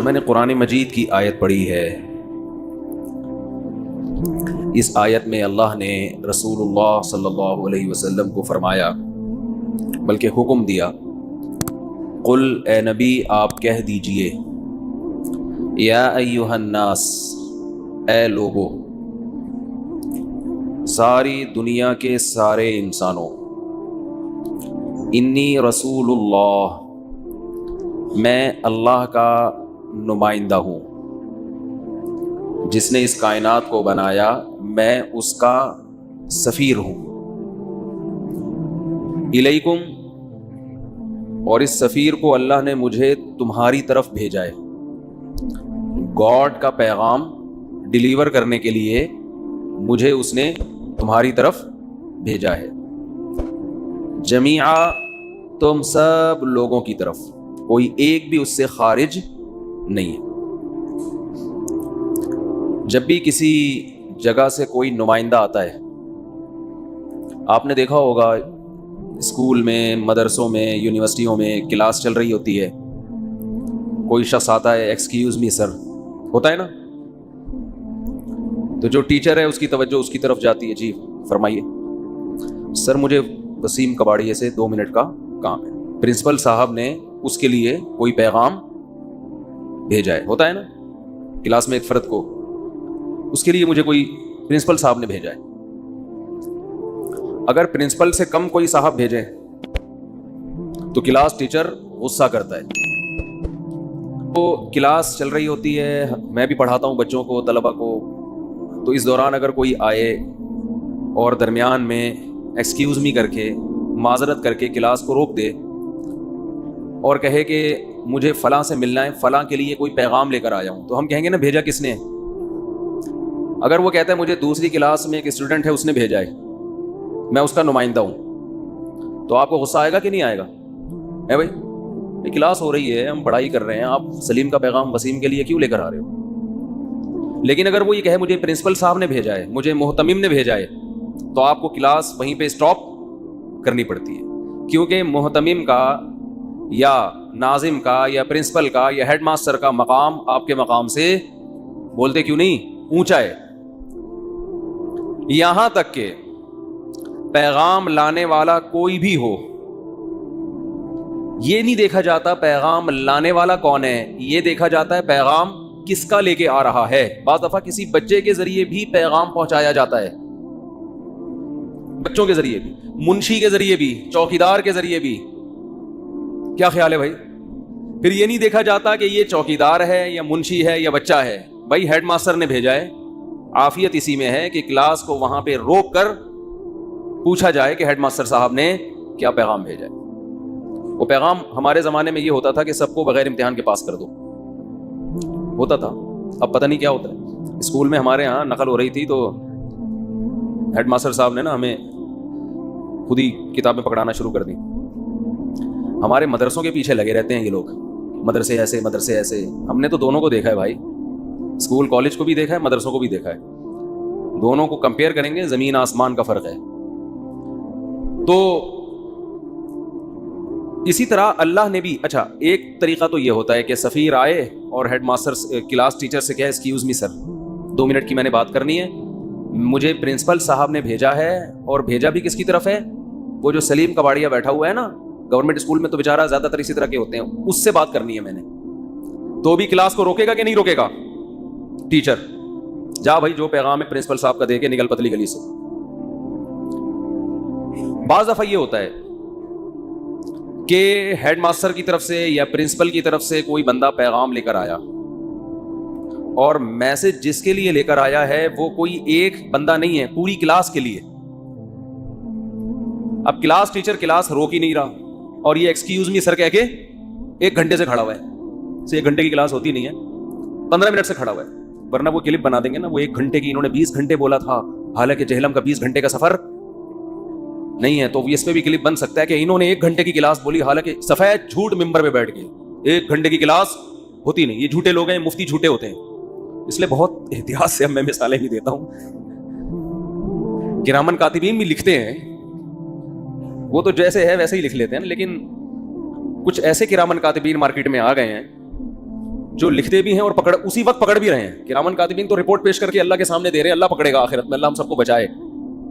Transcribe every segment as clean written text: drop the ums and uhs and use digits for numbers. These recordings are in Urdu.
میں نے قرآن مجید کی آیت پڑھی ہے، اس آیت میں اللہ نے رسول اللہ صلی اللہ علیہ وسلم کو فرمایا، بلکہ حکم دیا، قل اے نبی آپ کہہ دیجئے، یا ایھا الناس اے لوگو، ساری دنیا کے سارے انسانوں، انی رسول اللہ، میں اللہ کا نمائندہ ہوں، جس نے اس کائنات کو بنایا میں اس کا سفیر ہوں، الیکم، اور اس سفیر کو اللہ نے مجھے تمہاری طرف بھیجا ہے، گاڈ کا پیغام ڈیلیور کرنے کے لیے مجھے اس نے تمہاری طرف بھیجا ہے، جمیعا، تم سب لوگوں کی طرف، کوئی ایک بھی اس سے خارج نہیں ہے۔ جب بھی کسی جگہ سے کوئی نمائندہ آتا ہے، آپ نے دیکھا ہوگا اسکول میں، مدرسوں میں، یونیورسٹیوں میں کلاس چل رہی ہوتی ہے، کوئی شخص آتا ہے، ایکسکیوز می سر، ہوتا ہے نا، تو جو ٹیچر ہے اس کی توجہ اس کی طرف جاتی ہے، جی فرمائیے سر، مجھے وسیم کباڑیے سے 2 منٹ کا کام ہے، پرنسپل صاحب نے اس کے لیے کوئی پیغام بھیجا ہے، ہوتا ہے نا، کلاس میں ایک فرد کو، اس کے لیے مجھے کوئی پرنسپل صاحب نے بھیجا ہے۔ اگر پرنسپل سے کم کوئی صاحب بھیجے تو کلاس ٹیچر غصہ کرتا ہے، تو کلاس چل رہی ہوتی ہے، میں بھی پڑھاتا ہوں بچوں کو، طلبہ کو، تو اس دوران اگر کوئی آئے اور درمیان میں ایکسکیوز می کر کے، معذرت کر کے کلاس کو روک دے اور کہے کہ مجھے فلاں سے ملنا ہے، فلاں کے لیے کوئی پیغام لے کر آیا ہوں، تو ہم کہیں گے نا بھیجا کس نے؟ اگر وہ کہتا ہے مجھے دوسری کلاس میں ایک اسٹوڈنٹ ہے اس نے بھیجا ہے، میں اس کا نمائندہ ہوں، تو آپ کو غصہ آئے گا کہ نہیں آئے گا؟ ہے بھائی، یہ کلاس ہو رہی ہے، ہم پڑھائی کر رہے ہیں، آپ سلیم کا پیغام وسیم کے لیے کیوں لے کر آ رہے ہو؟ لیکن اگر وہ یہ کہے مجھے پرنسپل صاحب نے بھیجا ہے، مجھے محتمم نے بھیجا ہے، تو آپ کو کلاس وہیں پہ اسٹاپ کرنی پڑتی ہے، کیونکہ محتمم کا یا ناظم کا یا پرنسپل کا یا ہیڈ ماسٹر کا مقام آپ کے مقام سے، بولتے کیوں نہیں، اونچا ہے۔ یہاں تک کہ پیغام لانے والا کوئی بھی ہو، یہ نہیں دیکھا جاتا پیغام لانے والا کون ہے، یہ دیکھا جاتا ہے پیغام کس کا لے کے آ رہا ہے۔ بعض دفعہ کسی بچے کے ذریعے بھی پیغام پہنچایا جاتا ہے، بچوں کے ذریعے بھی، منشی کے ذریعے بھی، چوکیدار کے ذریعے بھی۔ کیا خیال ہے بھائی؟ پھر یہ نہیں دیکھا جاتا کہ یہ چوکیدار ہے یا منشی ہے یا بچہ ہے، بھائی ہیڈ ماسٹر نے بھیجا ہے۔ عافیت اسی میں ہے کہ کلاس کو وہاں پہ روک کر پوچھا جائے کہ ہیڈ ماسٹر صاحب نے کیا پیغام بھیجا ہے۔ وہ پیغام ہمارے زمانے میں یہ ہوتا تھا کہ سب کو بغیر امتحان کے پاس کر دو، ہوتا تھا، اب پتہ نہیں کیا ہوتا ہے۔ اسکول میں ہمارے ہاں نقل ہو رہی تھی تو ہیڈ ماسٹر صاحب نے نا ہمیں خود ہی کتابیں پکڑانا شروع کر دی۔ ہمارے مدرسوں کے پیچھے لگے رہتے ہیں یہ لوگ، مدرسے ایسے مدرسے ایسے، ہم نے تو دونوں کو دیکھا ہے بھائی، اسکول کالج کو بھی دیکھا ہے، مدرسوں کو بھی دیکھا ہے، دونوں کو کمپیئر کریں گے، زمین آسمان کا فرق ہے۔ تو اسی طرح اللہ نے بھی، اچھا ایک طریقہ تو یہ ہوتا ہے کہ سفیر آئے اور ہیڈ ماسٹر کلاس ٹیچر سے کہے ایکسکیوز می سر، 2 منٹ کی میں نے بات کرنی ہے، مجھے پرنسپل صاحب نے بھیجا ہے، اور بھیجا بھی کس کی طرف ہے؟ وہ جو سلیم کباڑیا بیٹھا ہوا ہے نا گورنمنٹ اسکول میں، تو بیچارہ زیادہ تر اسی طرح کے ہوتے ہیں، اس سے بات کرنی ہے میں نے، تو بھی کلاس کو روکے گا کہ نہیں روکے گا؟ ٹیچر جا بھائی جو پیغام ہے پرنسپل صاحب کا دے کے نکل پتلی گلی سے۔ بعض دفعہ یہ ہوتا ہے کہ ہیڈ ماسٹر کی طرف سے یا پرنسپل کی طرف سے کوئی بندہ پیغام لے کر آیا، اور میسج جس کے لیے لے کر آیا ہے وہ کوئی ایک بندہ نہیں ہے، پوری کلاس کے لیے۔ اب کلاس ٹیچر کلاس روک ہی نہیں رہا، اور یہ ایکسکیوز می سر کہہ کے 1 گھنٹے سے کھڑا ہوا ہے، 1 گھنٹے کی کلاس ہوتی نہیں ہے، 15 منٹ سے کھڑا ہوا ہے، ورنہ وہ کلپ بنا دیں گے نا، وہ 1 گھنٹے کی، انہوں نے 20 گھنٹے بولا تھا، حالانکہ جہلم کا 20 گھنٹے کا سفر نہیں ہے، تو اس پہ بھی کلپ بن سکتا ہے کہ انہوں نے 1 گھنٹے کی کلاس بولی، حالانکہ سفید جھوٹ ممبر پہ بیٹھ کے 1 گھنٹے کی کلاس ہوتی نہیں، یہ جھوٹے لوگ ہیں، مفتی جھوٹے ہوتے ہیں، اس لیے بہت احتیاط سے میں مثالیں بھی دیتا ہوں۔ کرامن کاتبین بھی لکھتے ہیں، وہ تو جیسے ہے ویسے ہی لکھ لیتے ہیں، لیکن کچھ ایسے کرامن کاتبین مارکیٹ میں آ گئے ہیں جو لکھتے بھی ہیں اور اسی وقت پکڑ بھی رہے ہیں. کرامن کاتبین تو رپورٹ پیش کر کے اللہ کے سامنے دے رہے ہیں, اللہ پکڑے گا آخرت میں, اللہ ہم سب کو بچائے.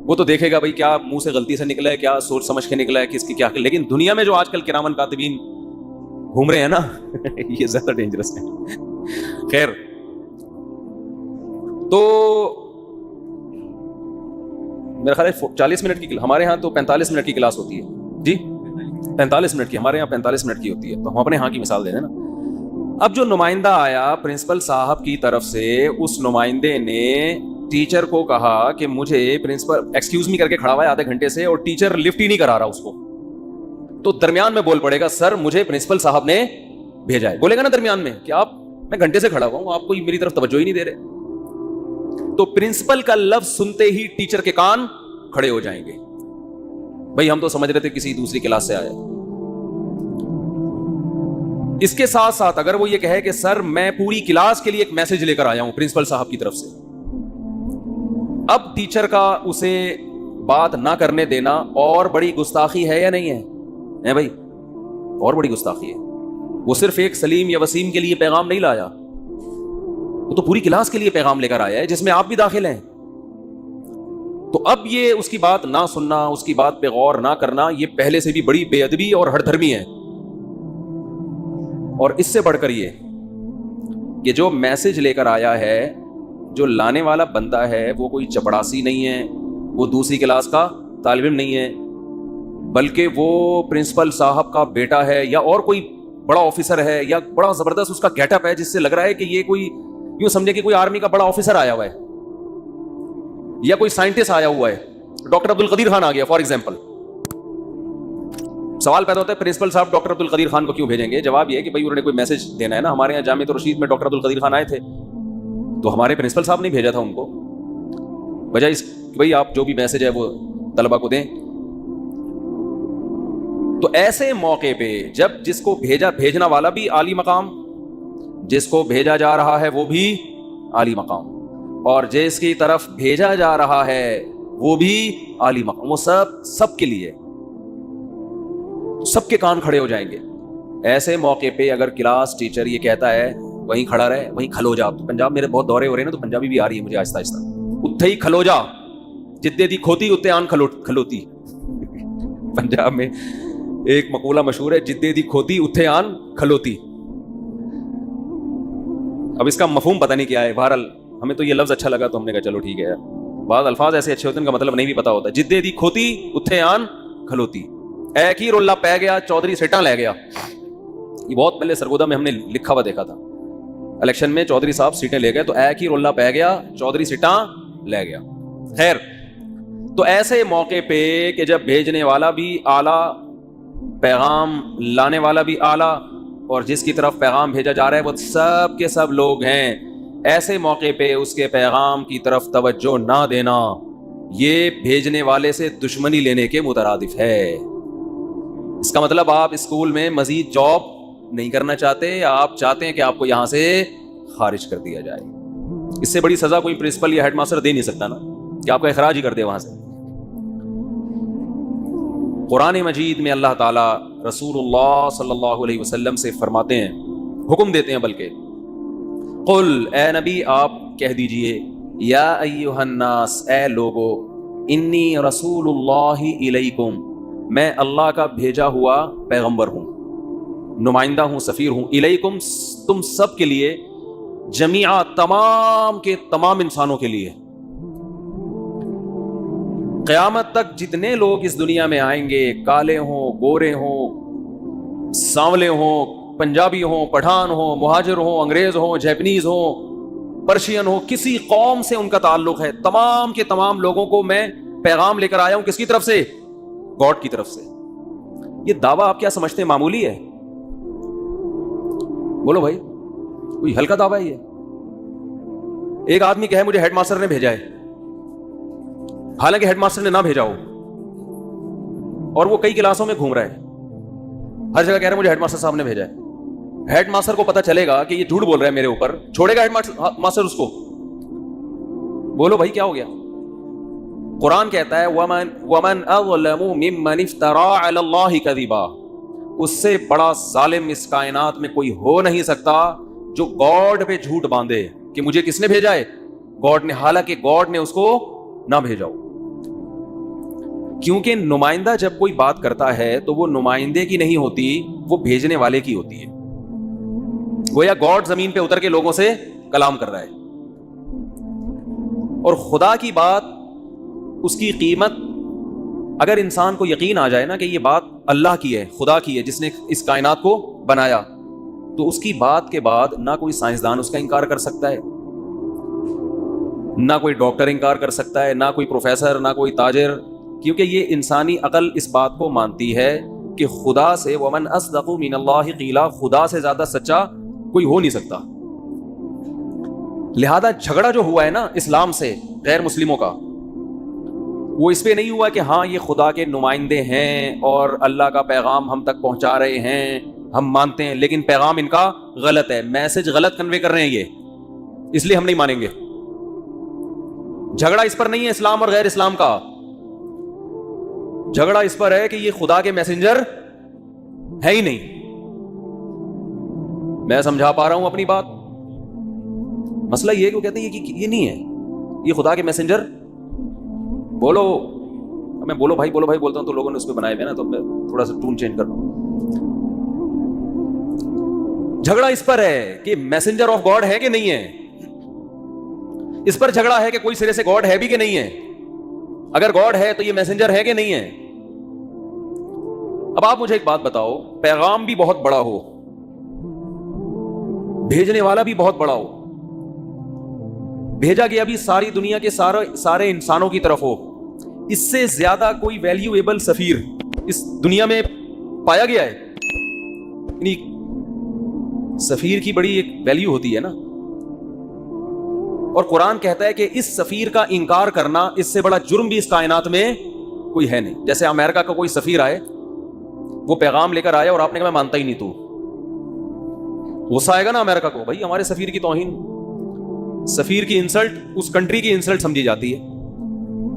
وہ تو دیکھے گا بھائی کیا منہ سے غلطی سے نکلا ہے, کیا سوچ سمجھ کے نکلا ہے, کس کی کیا. لیکن دنیا میں جو آج کل کرامن کاتبین گھوم رہے ہیں نا, یہ زیادہ ڈینجرس ہے. خیر, تو میرا خیال ہے 40 منٹ کی, ہمارے ہاں تو 45 منٹ کی کلاس ہوتی ہے جی, 45 منٹ کی, ہمارے یہاں 45 منٹ کی ہوتی ہے. تو ہم اپنے ہاں کی مثال دے رہے ہیں نا. اب جو نمائندہ آیا پرنسپل صاحب کی طرف سے, اس نمائندے نے ٹیچر کو کہا کہ مجھے پرنسپل ایکسکیوز می کر کے کھڑا ہوا ہے آدھے گھنٹے سے, اور ٹیچر لفٹ ہی نہیں کرا رہا اس کو. تو درمیان میں بول پڑے گا, سر مجھے پرنسپل صاحب نے بھیجا ہے. بولے گا نا درمیان میں کہ آپ, میں گھنٹے سے کھڑا ہوا ہوں, آپ کوئی میری طرف توجہ ہی نہیں دے رہے. تو پرنسپل کا لفظ سنتے ہی ٹیچر کے کان کھڑے ہو جائیں گے, بھائی ہم تو سمجھ رہے تھے کسی دوسری کلاس سے آیا. اس کے ساتھ ساتھ اگر وہ یہ کہے کہ سر میں پوری کلاس کے لیے ایک میسج لے کر آیا ہوں پرنسپل صاحب کی طرف سے, اب ٹیچر کا اسے بات نہ کرنے دینا اور بڑی گستاخی ہے یا نہیں ہے بھائی؟ اور بڑی گستاخی ہے. وہ صرف ایک سلیم یا وسیم کے لیے پیغام نہیں لایا, وہ تو پوری کلاس کے لیے پیغام لے کر آیا ہے, جس میں آپ بھی داخل ہیں. تو اب یہ اس کی بات نہ سننا, اس کی بات پہ غور نہ کرنا, یہ پہلے سے بھی بڑی بے ادبی اور ہٹ دھرمی ہے. اور اس سے بڑھ کر یہ کہ جو میسج لے کر آیا ہے, جو لانے والا بندہ ہے, وہ کوئی چپڑاسی نہیں ہے, وہ دوسری کلاس کا طالب علم نہیں ہے, بلکہ وہ پرنسپل صاحب کا بیٹا ہے, یا اور کوئی بڑا آفیسر ہے, یا بڑا زبردست اس کا گیٹ اپ ہے جس سے لگ رہا ہے کہ یہ کوئی, یوں سمجھے کہ کوئی آرمی کا بڑا آفیسر آیا ہوا ہے, یا کوئی سائنٹسٹ آیا ہوا ہے, ڈاکٹر عبد القدیر خان آ گیا فار ایگزامپل. سوال پیدا ہوتا ہے پرنسپل صاحب ڈاکٹر عبد القدیر خان کو کیوں بھیجیں گے؟ جواب یہ ہے کہ بھائی انہوں نے کوئی میسج دینا ہے نا. ہمارے یہاں جامعۃ الرشید میں ڈاکٹر عبد القدیر خان آئے تھے, تو ہمارے پرنسپل صاحب نے بھیجا تھا ان کو, وجہ اس کہ بھائی آپ جو بھی میسج ہے وہ طلبہ کو دیں. تو ایسے موقع پہ جب جس کو بھیجنا والا بھی عالی مقام, جس کو بھیجا جا رہا ہے وہ بھی عالی مقام, اور جس کی طرف بھیجا جا رہا ہے وہ بھی عالی مقام, وہ سب کے لیے, سب کے کان کھڑے ہو جائیں گے. ایسے موقع پہ اگر کلاس ٹیچر یہ کہتا ہے وہیں کھڑا رہے, وہیں کھلو جا. پنجاب میرے بہت دورے ہو رہے ہیں نا, تو پنجابی بھی آ رہی ہے مجھے آہستہ آہستہ. اتھے ہی کھلو جا, جتے دی کھوتی اتنے آن کھلوتی. پنجاب میں ایک مقولہ مشہور ہے, جتے دی کھوتی اتھے آن کھلوتی. اب اس کا مفہوم پتہ نہیں کیا ہے, بہرحال ہمیں تو یہ لفظ اچھا لگا تو ہم نے کہا چلو ٹھیک ہے. بعض الفاظ ایسے اچھے ہوتے ہیں ان کا مطلب نہیں بھی پتا ہوتا. جدے دی کھوتی اتھے آن کھلوتی, اے کی رولہ پہ گیا چودھری سٹاں لے گیا. یہ بہت پہلے سرگودا میں ہم نے لکھا ہوا دیکھا تھا, الیکشن میں چودھری صاحب سیٹیں لے گئے تو اے کی رولہ پہ گیا چودھری سٹاں لے گیا. خیر, تو ایسے موقع پہ کہ جب بھیجنے والا بھی اعلیٰ, پیغام لانے والا بھی اعلیٰ, اور جس کی طرف پیغام بھیجا جا رہا ہے وہ سب کے سب لوگ ہیں, ایسے موقع پہ اس کے پیغام کی طرف توجہ نہ دینا یہ بھیجنے والے سے دشمنی لینے کے مترادف ہے. اس کا مطلب آپ اسکول میں مزید جاب نہیں کرنا چاہتے, یا آپ چاہتے ہیں کہ آپ کو یہاں سے خارج کر دیا جائے. اس سے بڑی سزا کوئی پرنسپل یا ہیڈ ماسٹر دے نہیں سکتا نا, کہ آپ کا اخراج ہی کر دے وہاں سے. قرآن مجید میں اللہ تعالیٰ رسول اللہ صلی اللہ علیہ وسلم سے فرماتے ہیں, حکم دیتے ہیں بلکہ, قل اے نبی آپ کہہ دیجئے, یا ایھا الناس اے لوگو, انی رسول اللہ الیکم میں اللہ کا بھیجا ہوا پیغمبر ہوں, نمائندہ ہوں, سفیر ہوں, الیکم تم سب کے لیے, جمیعا تمام کے تمام انسانوں کے لیے. قیامت تک جتنے لوگ اس دنیا میں آئیں گے, کالے ہوں, گورے ہوں, سانولے ہوں, پنجابی ہوں, پٹھان ہوں, مہاجر ہوں, انگریز ہوں, جیپنیز ہوں, پرشین ہوں, کسی قوم سے ان کا تعلق ہے, تمام کے تمام لوگوں کو میں پیغام لے کر آیا ہوں. کس کی طرف سے؟ گاڈ کی طرف سے. یہ دعویٰ آپ کیا سمجھتے ہیں معمولی ہے؟ بولو بھائی, کوئی ہلکا دعویٰ ہے یہ؟ ایک آدمی کہے مجھے ہیڈ ماسٹر نے بھیجا ہے, حالانکہ ہیڈ ماسٹر نے نہ بھیجا ہو, اور وہ کئی کلاسوں میں گھوم رہا ہے, ہر جگہ کہہ رہا ہے مجھے ہیڈ ماسٹر صاحب نے بھیجا ہے. ہیڈ ماسٹر کو پتا چلے گا کہ یہ جھوٹ بول رہا ہے میرے اوپر, چھوڑے گا ہیڈ ماسٹر اس کو؟ بولو بھائی کیا ہو گیا؟ قرآن کہتا ہے وَمَنْ أَظْلَمُ مِمَّنِ افْتَرَىٰ عَلَى اللَّهِ كَذِبًا, اس سے بڑا ظالم اس کائنات میں کوئی ہو نہیں سکتا جو گاڈ پہ جھوٹ باندھے کہ مجھے کس نے بھیجا ہے؟ گاڈ نے، حالانکہ گاڈ نے اس کو نہ بھیجا ہو. کیونکہ نمائندہ جب کوئی بات کرتا ہے تو وہ نمائندے کی نہیں ہوتی، وہ بھیجنے والے کی ہوتی ہے. گویا گاڈ زمین پہ اتر کے لوگوں سے کلام کر رہا ہے. اور خدا کی بات، اس کی قیمت، اگر انسان کو یقین آ جائے نا کہ یہ بات اللہ کی ہے، خدا کی ہے جس نے اس کائنات کو بنایا، تو اس کی بات کے بعد نہ کوئی سائنسدان اس کا انکار کر سکتا ہے، نہ کوئی ڈاکٹر انکار کر سکتا ہے، نہ کوئی پروفیسر، نہ کوئی تاجر، کیونکہ یہ انسانی عقل اس بات کو مانتی ہے کہ خدا سے ومن اصدق من اللہ قیلا، خدا سے زیادہ سچا کوئی ہو نہیں سکتا. لہذا جھگڑا جو ہوا ہے نا اسلام سے غیر مسلموں کا، وہ اس پہ نہیں ہوا کہ ہاں یہ خدا کے نمائندے ہیں اور اللہ کا پیغام ہم تک پہنچا رہے ہیں، ہم مانتے ہیں، لیکن پیغام ان کا غلط ہے، میسج غلط کنوے کر رہے ہیں یہ، اس لیے ہم نہیں مانیں گے. جھگڑا اس پر نہیں ہے اسلام اور غیر اسلام کا، جھگڑا اس پر ہے کہ یہ خدا کے میسنجر ہے ہی نہیں. میں سمجھا پا رہا ہوں اپنی بات؟ مسئلہ یہ کہ وہ کہتے ہیں کہ یہ نہیں ہے، یہ خدا کے میسنجر. بولو، میں بولو بھائی بولتا ہوں تو لوگوں نے اس پہ بنائے ہوئے نا، تو میں تھوڑا سا ٹون چینج کر رہا ہوں. جھگڑا اس پر ہے کہ میسنجر آف گاڈ ہے کہ نہیں ہے، اس پر جھگڑا ہے کہ کوئی سرے سے گاڈ ہے بھی کہ نہیں ہے. اگر گاڈ ہے تو یہ میسنجر ہے کہ نہیں ہے. اب آپ مجھے ایک بات بتاؤ، پیغام بھی بہت بڑا ہو، بھیجنے والا بھی بہت بڑا ہو، بھیجا گیا بھی ساری دنیا کے سارے انسانوں کی طرف ہو، اس سے زیادہ کوئی ویلیویبل سفیر اس دنیا میں پایا گیا ہے؟ یعنی سفیر کی بڑی ایک ویلیو ہوتی ہے نا. اور قرآن کہتا ہے کہ اس سفیر کا انکار کرنا اس سے بڑا جرم بھی اس کائنات میں کوئی ہے نہیں. جیسے امریکہ کا کوئی سفیر آئے، وہ پیغام لے کر آیا اور آپ نے کہا میں مانتا ہی نہیں، تو غصہ آئے گا نا امریکہ کو، بھائی ہمارے سفیر کی توہین، سفیر کی انسلٹ اس کنٹری کی انسلٹ سمجھی جاتی ہے.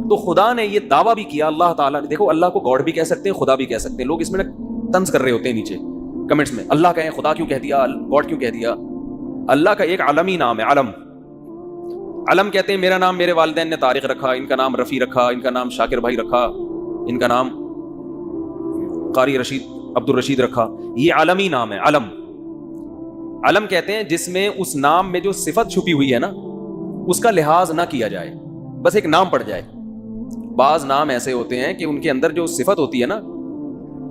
تو خدا نے یہ دعویٰ بھی کیا، اللہ تعالیٰ نے، دیکھو اللہ کو گاڈ بھی کہہ سکتے ہیں، خدا بھی کہہ سکتے ہیں. لوگ اس میں طنز کر رہے ہوتے ہیں نیچے کمنٹس میں، اللہ کہیں خدا کیوں کہہ دیا، گاڈ کیوں کہہ دیا. اللہ کا ایک عالمی نام ہے، علم کہتے ہیں. میرا نام میرے والدین نے طارق رکھا، ان کا نام رفیع رکھا، ان کا نام شاکر بھائی رکھا، ان کا نام قاری عبد الرشید رکھا. یہ عالمی نام ہے. علم کہتے ہیں جس میں اس نام میں جو صفت چھپی ہوئی ہے نا اس کا لحاظ نہ کیا جائے، بس ایک نام پڑ جائے. بعض نام ایسے ہوتے ہیں کہ ان کے اندر جو صفت ہوتی ہے نا،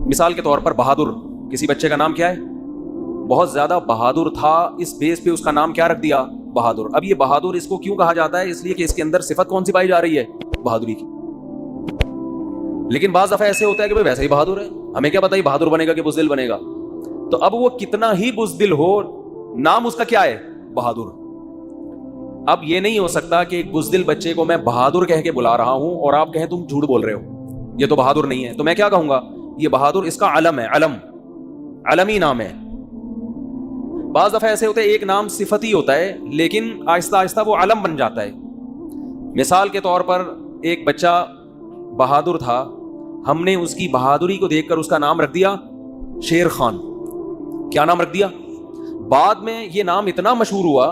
مثال کے طور پر بہادر، کسی بچے کا نام کیا ہے؟ بہت زیادہ بہادر تھا، اس بیس پہ اس کا نام کیا رکھ دیا؟ بہادر. اب یہ بہادر اس کو کیوں کہا جاتا ہے؟ اس لیے کہ اس کے اندر صفت کون سی پائی جا رہی ہے؟ بہادری کی. لیکن بعض دفعہ ایسے ہوتا ہے کہ بھائی ویسے ہی بہادر ہے، ہمیں کیا پتہ یہ بہادر بنے گا کہ بزدل بنے گا. تو اب وہ کتنا ہی بزدل ہو، نام اس کا کیا ہے؟ بہادر. اب یہ نہیں ہو سکتا کہ ایک بزدل بچے کو میں بہادر کہہ کے بلا رہا ہوں اور آپ کہیں تم جھوٹ بول رہے ہو، یہ تو بہادر نہیں ہے. تو میں کیا کہوں گا؟ یہ بہادر اس کا علم ہے، علمی نام ہے. بعض دفعہ ایسے ہوتے ہیں ایک نام صفتی ہوتا ہے لیکن آہستہ آہستہ وہ علم بن جاتا ہے. مثال کے طور پر ایک بچہ بہادر تھا، ہم نے اس کی بہادری کو دیکھ کر اس کا نام رکھ دیا شیر خان. کیا نام رکھ دیا؟ بعد میں یہ نام اتنا مشہور ہوا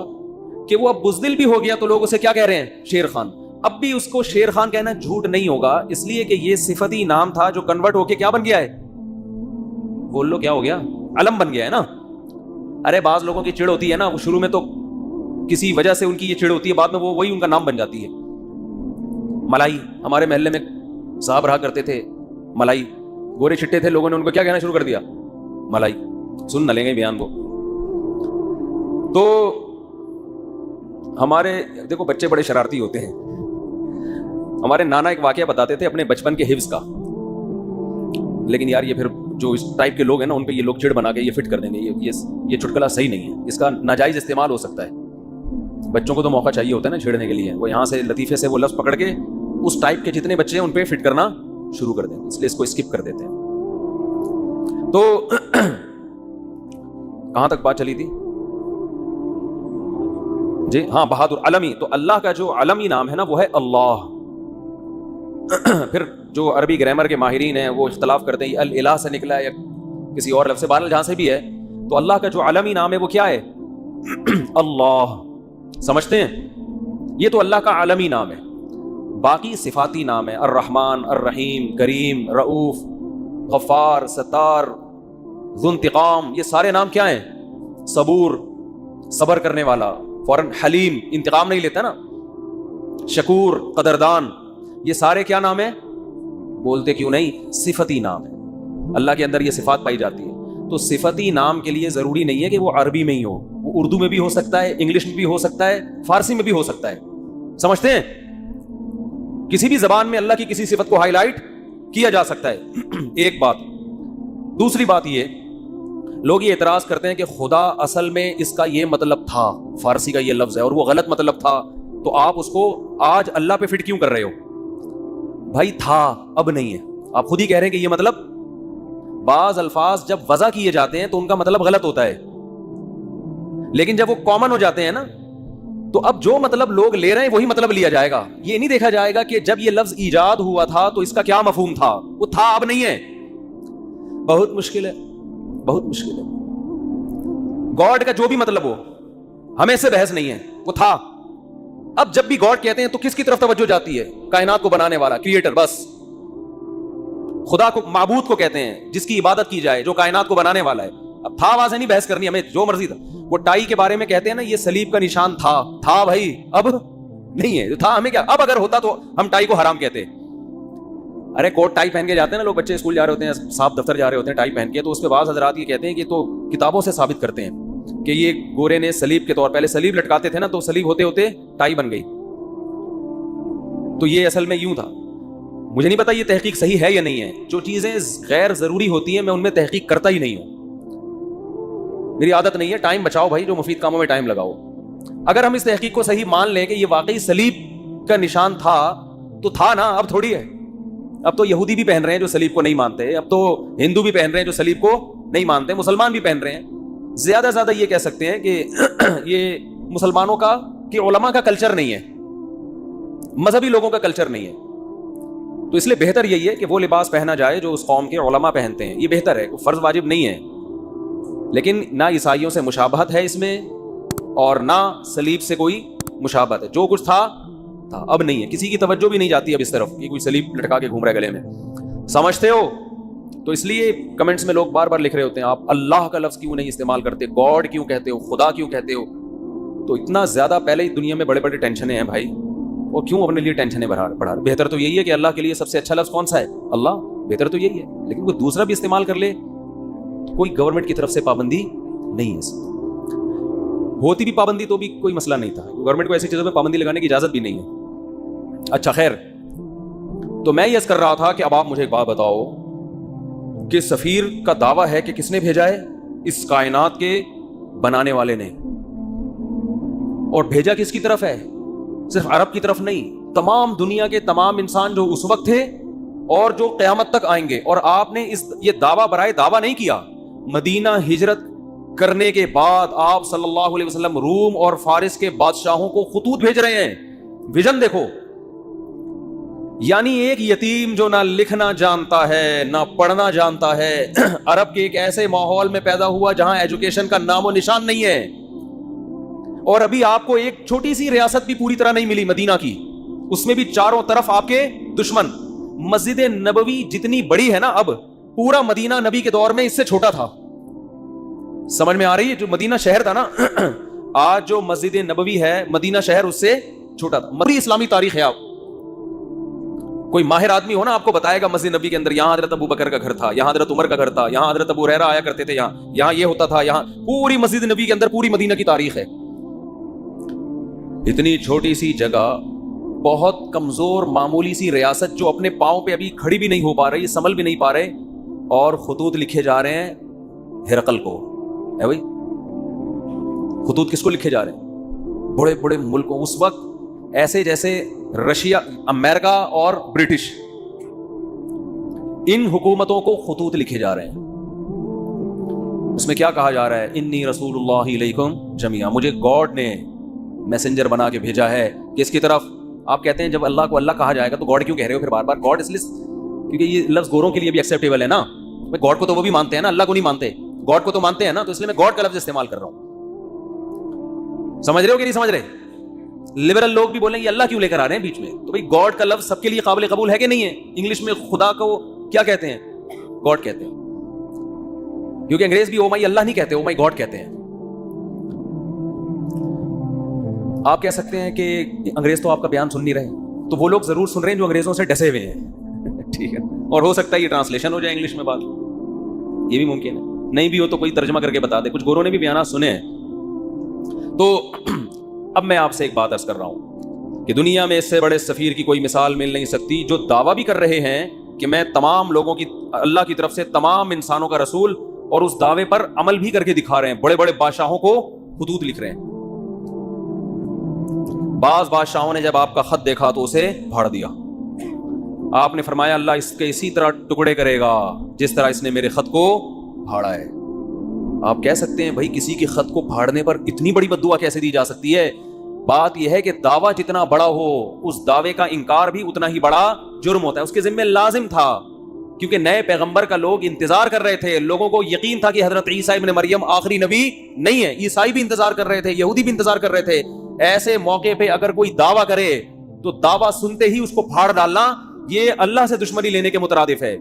کہ وہ اب بزدل بھی ہو گیا تو لوگ اسے کیا کہہ رہے ہیں؟ شیر خان. اب بھی اس کو شیر خان کہنا جھوٹ نہیں ہوگا، اس لیے کہ یہ صفتی نام تھا جو کنورٹ ہو کے کیا بن گیا ہے؟ بول لو کیا ہو گیا؟ علم بن گیا ہے نا. ارے بعض لوگوں کی چڑ ہوتی ہے نا، وہ شروع میں تو کسی وجہ سے ان کی یہ چڑ ہوتی ہے، بعد میں وہ وہی ان کا نام بن جاتی ہے. ملائی، ہمارے محلے میں صاحب رہا کرتے تھے، ملائی، گورے چھٹے تھے، لوگوں نے ان کو کیا کہنا شروع کر دیا؟ ملائی. سن نہ لیں گے بیان کو. تو ہمارے دیکھو بچے بڑے شرارتی ہوتے ہیں. ہمارے نانا ایک واقعہ بتاتے تھے اپنے بچپن کے حفظ کا، لیکن یار یہ پھر جو اس ٹائپ کے لوگ ہیں نا ان پہ یہ لوگ چڑ بنا کے یہ فٹ کر دیں گے، یہ چٹکلا صحیح نہیں ہے، اس کا ناجائز استعمال ہو سکتا ہے. بچوں کو تو موقع چاہیے ہوتا ہے نا چھیڑنے کے لیے، وہ یہاں سے لطیفے سے وہ لفظ پکڑ کے اس ٹائپ کے جتنے بچے ہیں ان پہ فٹ کرنا شروع کر دیں گے، اس لیے اس کو اسکپ کر دیتے ہیں. تو کہاں تک بات چلی تھی؟ جی ہاں، بہادر، علمی. تو اللہ کا جو علمی نام ہے نا وہ ہے اللہ. پھر جو عربی گرامر کے ماہرین ہیں وہ اختلاف کرتے ہیں الہ سے نکلا ہے یا کسی اور لفظ سے، بہرحال جہاں سے بھی ہے، تو اللہ کا جو علمی نام ہے وہ کیا ہے؟ اللہ سمجھتے ہیں؟ یہ تو اللہ کا عالمی نام ہے. باقی صفاتی نام ہے، الرحمن، الرحیم، کریم، رؤوف، غفار، ستار، ذو انتقام. یہ سارے نام کیا ہیں؟ صبور، صبر کرنے والا، فوراً حلیم، انتقام نہیں لیتا نا، شکور، قدردان. یہ سارے کیا نام ہیں؟ بولتے کیوں نہیں؟ صفتی نام ہے. اللہ کے اندر یہ صفات پائی جاتی ہے. تو صفتی نام کے لیے ضروری نہیں ہے کہ وہ عربی میں ہی ہو، وہ اردو میں بھی ہو سکتا ہے، انگلش میں بھی ہو سکتا ہے، فارسی میں بھی ہو سکتا ہے. سمجھتے ہیں؟ کسی بھی زبان میں اللہ کی کسی صفت کو ہائی لائٹ کیا جا سکتا ہے. ایک بات. دوسری بات یہ، لوگ یہ اعتراض کرتے ہیں کہ خدا اصل میں اس کا یہ مطلب تھا، فارسی کا یہ لفظ ہے اور وہ غلط مطلب تھا، تو آپ اس کو آج اللہ پہ فٹ کیوں کر رہے ہو؟ بھائی تھا، اب نہیں ہے. آپ خود ہی کہہ رہے ہیں کہ یہ مطلب. بعض الفاظ جب وضع کیے جاتے ہیں تو ان کا مطلب غلط ہوتا ہے، لیکن جب وہ کامن ہو جاتے ہیں نا، تو اب جو مطلب لوگ لے رہے ہیں وہی مطلب لیا جائے گا. یہ نہیں دیکھا جائے گا کہ جب یہ لفظ ایجاد ہوا تھا تو اس کا کیا مفہوم تھا. وہ تھا، اب نہیں ہے. بہت مشکل ہے، بہت مشکل ہے. گاڈ کا جو بھی مطلب ہو، ہمیں سے بحث نہیں ہے، وہ تھا. اب جب بھی گاڈ کہتے ہیں تو کس کی طرف توجہ جاتی ہے؟ کائنات کو بنانے والا، کریٹر. بس خدا کو، معبود کو کہتے ہیں جس کی عبادت کی جائے، جو کائنات کو بنانے والا ہے. اب تھا واضح نہیں بحث کرنی، ہمیں جو مرضی تھا. وہ ٹائی کے بارے میں کہتے ہیں نا، یہ صلیب کا نشان تھا بھائی، اب نہیں ہے. تھا، ہمیں کیا؟ اب اگر ہوتا تو ہم ٹائی کو حرام کہتے. ارے کوٹ ٹائی پہن کے جاتے ہیں نا لوگ، بچے اسکول جا رہے ہوتے ہیں، صاحب دفتر جا رہے ہوتے ہیں ٹائی پہن کے، تو اس پہ بعض حضرات یہ کہتے ہیں کہ تو کتابوں سے ثابت کرتے ہیں کہ یہ گورے نے صلیب کے طور، پہلے صلیب لٹکاتے تھے نا، تو صلیب ہوتے ہوتے ٹائی بن گئی، تو یہ اصل میں یوں تھا. مجھے نہیں پتا یہ تحقیق صحیح ہے یا نہیں ہے. جو چیزیں غیر ضروری ہوتی ہیں میں ان میں تحقیق کرتا ہی نہیں ہوں، میری عادت نہیں ہے. ٹائم بچاؤ بھائی، جو مفید کاموں میں ٹائم لگاؤ. اگر ہم اس تحقیق کو صحیح مان لیں کہ یہ واقعی صلیب کا نشان تھا تو تھا نا، اب تھوڑی ہے. اب تو یہودی بھی پہن رہے ہیں جو صلیب کو نہیں مانتے، اب تو ہندو بھی پہن رہے ہیں جو صلیب کو نہیں مانتے، مسلمان بھی پہن رہے ہیں. زیادہ سے زیادہ یہ کہہ سکتے ہیں کہ یہ مسلمانوں کا، کہ علماء کا کلچر نہیں ہے، مذہبی لوگوں کا کلچر نہیں ہے. تو اس لیے بہتر یہی ہے کہ وہ لباس پہنا جائے جو اس قوم کے علماء پہنتے ہیں. یہ بہتر ہے، فرض واجب نہیں ہے. لیکن نہ عیسائیوں سے مشابہت ہے اس میں، اور نہ صلیب سے کوئی مشابہت ہے. جو کچھ تھا تھا، اب نہیں ہے. کسی کی توجہ بھی نہیں جاتی اب اس طرف کہ کوئی صلیب لٹکا کے گھوم رہا ہے گلے میں. سمجھتے ہو؟ تو اس لیے کمنٹس میں لوگ بار بار لکھ رہے ہوتے ہیں آپ اللہ کا لفظ کیوں نہیں استعمال کرتے، گاڈ کیوں کہتے ہو، خدا کیوں کہتے ہو. تو اتنا زیادہ پہلے ہی دنیا میں بڑے بڑے ٹینشنیں ہیں بھائی، اور کیوں اپنے لیے ٹینشنیں بڑھا. بہتر تو یہی ہے کہ اللہ کے لیے سب سے اچھا لفظ کون سا ہے؟ اللہ. بہتر تو یہی ہے. لیکن کوئی دوسرا بھی استعمال کر لے، کوئی گورنمنٹ کی طرف سے پابندی نہیں ہے. ہوتی بھی پابندی تو بھی کوئی مسئلہ نہیں تھا، گورنمنٹ کو ایسی چیزوں پہ پابندی لگانے کی اجازت بھی نہیں ہے. اچھا خیر، تو میں یہ کر رہا تھا کہ اب آپ مجھے ایک بات بتاؤ کہ سفیر کا دعویٰ ہے کہ کس نے بھیجا ہے؟ اس کائنات کے بنانے والے نے. اور بھیجا کس کی طرف ہے؟ صرف عرب کی طرف نہیں، تمام دنیا کے تمام انسان جو اس وقت تھے اور جو قیامت تک آئیں گے. اور آپ نے یہ دعویٰ برائے دعویٰ نہیں کیا. مدینہ ہجرت کرنے کے بعد آپ صلی اللہ علیہ وسلم روم اور فارس کے بادشاہوں کو خطوط بھیج رہے ہیں. ویژن دیکھو، یعنی ایک یتیم جو نہ لکھنا جانتا ہے نہ پڑھنا جانتا ہے، عرب کے ایک ایسے ماحول میں پیدا ہوا جہاں ایجوکیشن کا نام و نشان نہیں ہے. اور ابھی آپ کو ایک چھوٹی سی ریاست بھی پوری طرح نہیں ملی مدینہ کی، اس میں بھی چاروں طرف آپ کے دشمن. مسجد نبوی جتنی بڑی ہے نا، اب پورا مدینہ نبی کے دور میں اس سے چھوٹا تھا. سمجھ میں آ رہی ہے؟ جو مدینہ شہر تھا نا، آج جو مسجد نبوی ہے مدینہ شہر اس سے چھوٹا تھا. مری اسلامی تاریخ ہے. آپ کوئی ماہر آدمی ہو نا، آپ کو بتائے گا مسجد نبی کے اندر یہاں حضرت ابو بکر کا گھر تھا، یہاں حضرت عمر کا گھر تھا، یہاں حضرت ابو ہریرہ آیا کرتے تھے، یہاں یہ ہوتا تھا. یہاں پوری مسجد نبی کے اندر پوری مدینہ کی تاریخ ہے. اتنی چھوٹی سی جگہ، بہت کمزور معمولی سی ریاست جو اپنے پاؤں پہ ابھی کھڑی بھی نہیں ہو پا رہی، سنبھل بھی نہیں پا رہے، اور خطوط لکھے جا رہے ہیں ہرقل کو. ہے بھائی، خطوط کس کو لکھے جا رہے ہیں؟ بڑے بڑے ملکوں. اس وقت ایسے جیسے رشیا، امریکہ اور برٹش، ان حکومتوں کو خطوط لکھے جا رہے ہیں. اس میں کیا کہا جا رہا ہے؟ انی رسول اللہ علیکم جمیعا، مجھے گاڈ نے میسنجر بنا کے بھیجا ہے. کس کی طرف؟ آپ کہتے ہیں جب اللہ کو اللہ کہا جائے گا تو گاڈ کیوں کہہ رہے ہو پھر بار بار؟ گاڈ اس لیے کیونکہ یہ لفظ گوروں کے لیے بھی ایکسیپٹیبل ہے نا. گاڈ کو تو وہ بھی مانتے ہیں نا، اللہ کو نہیں مانتے. گاڈ کو تو مانتے ہیں نا، تو اس لیے میں گاڈ کا لفظ استعمال کر رہا ہوں. سمجھ رہے ہو کہ نہیں سمجھ رہے؟ لبرل لوگ بھی بولیں گے اللہ کیوں لے کر آ رہے ہیں بیچ میں؟ تو بھائی گاڈ کا لفظ سب کے لیے قابل قبول ہے کہ نہیں ہے؟ انگلش میں خدا کو کیا کہتے ہیں؟ گاڈ کہتے ہیں، کیونکہ انگریز بھی او مائی اللہ نہیں کہتے، او مائی گاڈ کہتے ہیں۔ آپ کہہ سکتے ہیں کہ انگریز تو آپ کا بیان سن نہیں رہے، تو وہ لوگ ضرور سن رہے ہیں جو انگریزوں سے ڈسے ہوئے ہیں، ٹھیک ہے، اور ہو سکتا ہے یہ ٹرانسلیشن ہو جائے انگلش میں، بات یہ بھی ممکن ہے، نہیں بھی ہو تو کوئی ترجمہ کر کے بتا دے۔ کچھ گوروں نے بھی بیانات سنے ہیں۔ تو اب میں آپ سے ایک بات عرض کر رہا ہوں کہ دنیا میں اس سے بڑے سفیر کی کوئی مثال مل نہیں سکتی، جو دعویٰ بھی کر رہے ہیں کہ میں تمام لوگوں کی، اللہ کی طرف سے تمام انسانوں کا رسول، اور اس دعوے پر عمل بھی کر کے دکھا رہے ہیں، بڑے بڑے بادشاہوں کو خطوط لکھ رہے ہیں۔ بعض بادشاہوں نے جب آپ کا خط دیکھا تو اسے پھاڑ دیا، آپ نے فرمایا اللہ اس کے اسی طرح ٹکڑے کرے گا جس طرح اس نے میرے خط کو پھاڑا ہے۔ آپ کہہ سکتے ہیں بھائی کسی کے خط کو پھاڑنے پر اتنی بڑی بددعا کیسے دی جا سکتی ہے؟ بات یہ ہے کہ دعویٰ جتنا بڑا ہو اس دعوے کا انکار بھی اتنا ہی بڑا جرم ہوتا ہے، اس کے ذمہ لازم تھا، کیونکہ نئے پیغمبر کا لوگ انتظار کر رہے تھے، لوگوں کو یقین تھا کہ حضرت عیسیٰ ابن مریم آخری نبی نہیں ہے، عیسائی بھی انتظار کر رہے تھے، یہودی بھی انتظار کر رہے تھے۔ ایسے موقع پہ اگر کوئی دعویٰ کرے تو دعویٰ سنتے ہی اس کو پھاڑ ڈالنا یہ اللہ سے دشمنی لینے کے مترادف ہے۔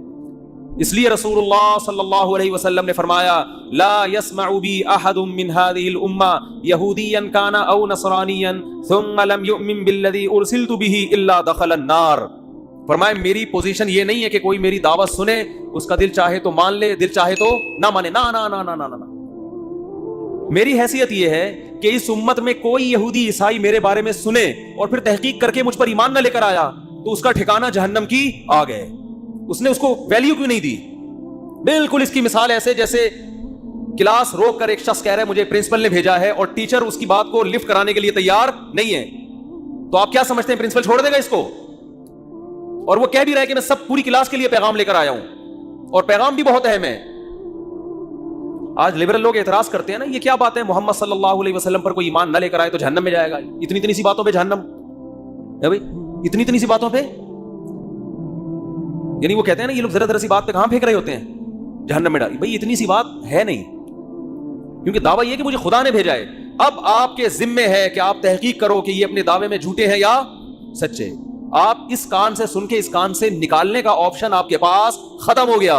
اس لیے رسول اللہ صلی اللہ علیہ وسلم نے فرمایا لا يسمع بی احد من هذه الامہ یہودیا کان او نصرانیا ثم لم یؤمن بالذی ارسلت به الا دخل النار۔ فرمایا میری پوزیشن یہ نہیں ہے کہ کوئی میری دعوت سنے، اس کا دل چاہے تو مان لے، دل چاہے تو نہ مانے، نہ نہ نہ نہ نہ نہ۔ میری حیثیت یہ ہے کہ اس امت میں کوئی یہودی عیسائی میرے بارے میں سنے اور پھر تحقیق کر کے مجھ پر ایمان نہ لے کر آیا تو اس کا ٹھکانہ جہنم کی آگ ہے۔ اس نے اس کو ویلیو کیوں نہیں دی؟ بالکل اس کی مثال ایسے جیسے کلاس روک کر ایک شخص کہہ رہا ہے مجھے پرنسپل نے بھیجا ہے، اور ٹیچر اس کی بات کو لفٹ کرانے کے لیے تیار نہیں ہے، تو آپ کیا سمجھتے ہیں پرنسپل چھوڑ دے گا اس کو؟ اور وہ کہہ بھی رہا ہے کہ میں سب پوری کلاس کے لیے پیغام لے کر آیا ہوں، اور پیغام بھی بہت اہم ہے۔ آج لبرل لوگ اعتراض کرتے ہیں نا، یہ کیا بات ہے محمد صلی اللہ علیہ وسلم پر کوئی ایمان نہ لے کر آئے تو جہنم میں جائے گا، اتنی اتنی سی باتوں پہ جہنم ہے بھائی، اتنی اتنی سی باتوں پہ، یعنی وہ کہتے ہیں نا یہ لوگ ذرا ذرا سی بات پہ کہاں پھینک رہے ہوتے ہیں جہنم میں ڈالی، بھائی اتنی سی بات ہے نہیں، کیونکہ دعویٰ یہ کہ مجھے خدا نے بھیجا ہے۔ اب آپ کے ذمے ہے کہ آپ تحقیق کرو کہ یہ اپنے دعوے میں جھوٹے ہیں یا سچے۔ آپ اس کان سے سن کے اس کان سے نکالنے کا آپشن آپ کے پاس ختم ہو گیا،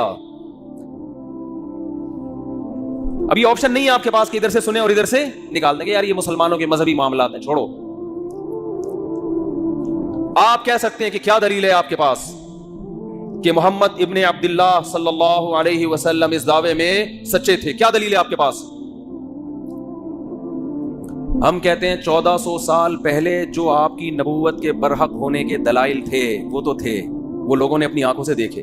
ابھی آپشن نہیں ہے آپ کے پاس کہ ادھر سے سنیں اور ادھر سے نکال دیں گے یار یہ مسلمانوں کے مذہبی معاملات ہیں، چھوڑو۔ آپ کہہ سکتے ہیں کہ کیا دلیل ہے آپ کے پاس کہ محمد ابن عبداللہ صلی اللہ علیہ وسلم اس دعوے میں سچے تھے؟ کیا دلیل ہے آپ کے پاس؟ ہم کہتے ہیں 1400 سال پہلے جو آپ کی نبوت کے برحق ہونے کے دلائل تھے وہ تو تھے، وہ لوگوں نے اپنی آنکھوں سے دیکھے۔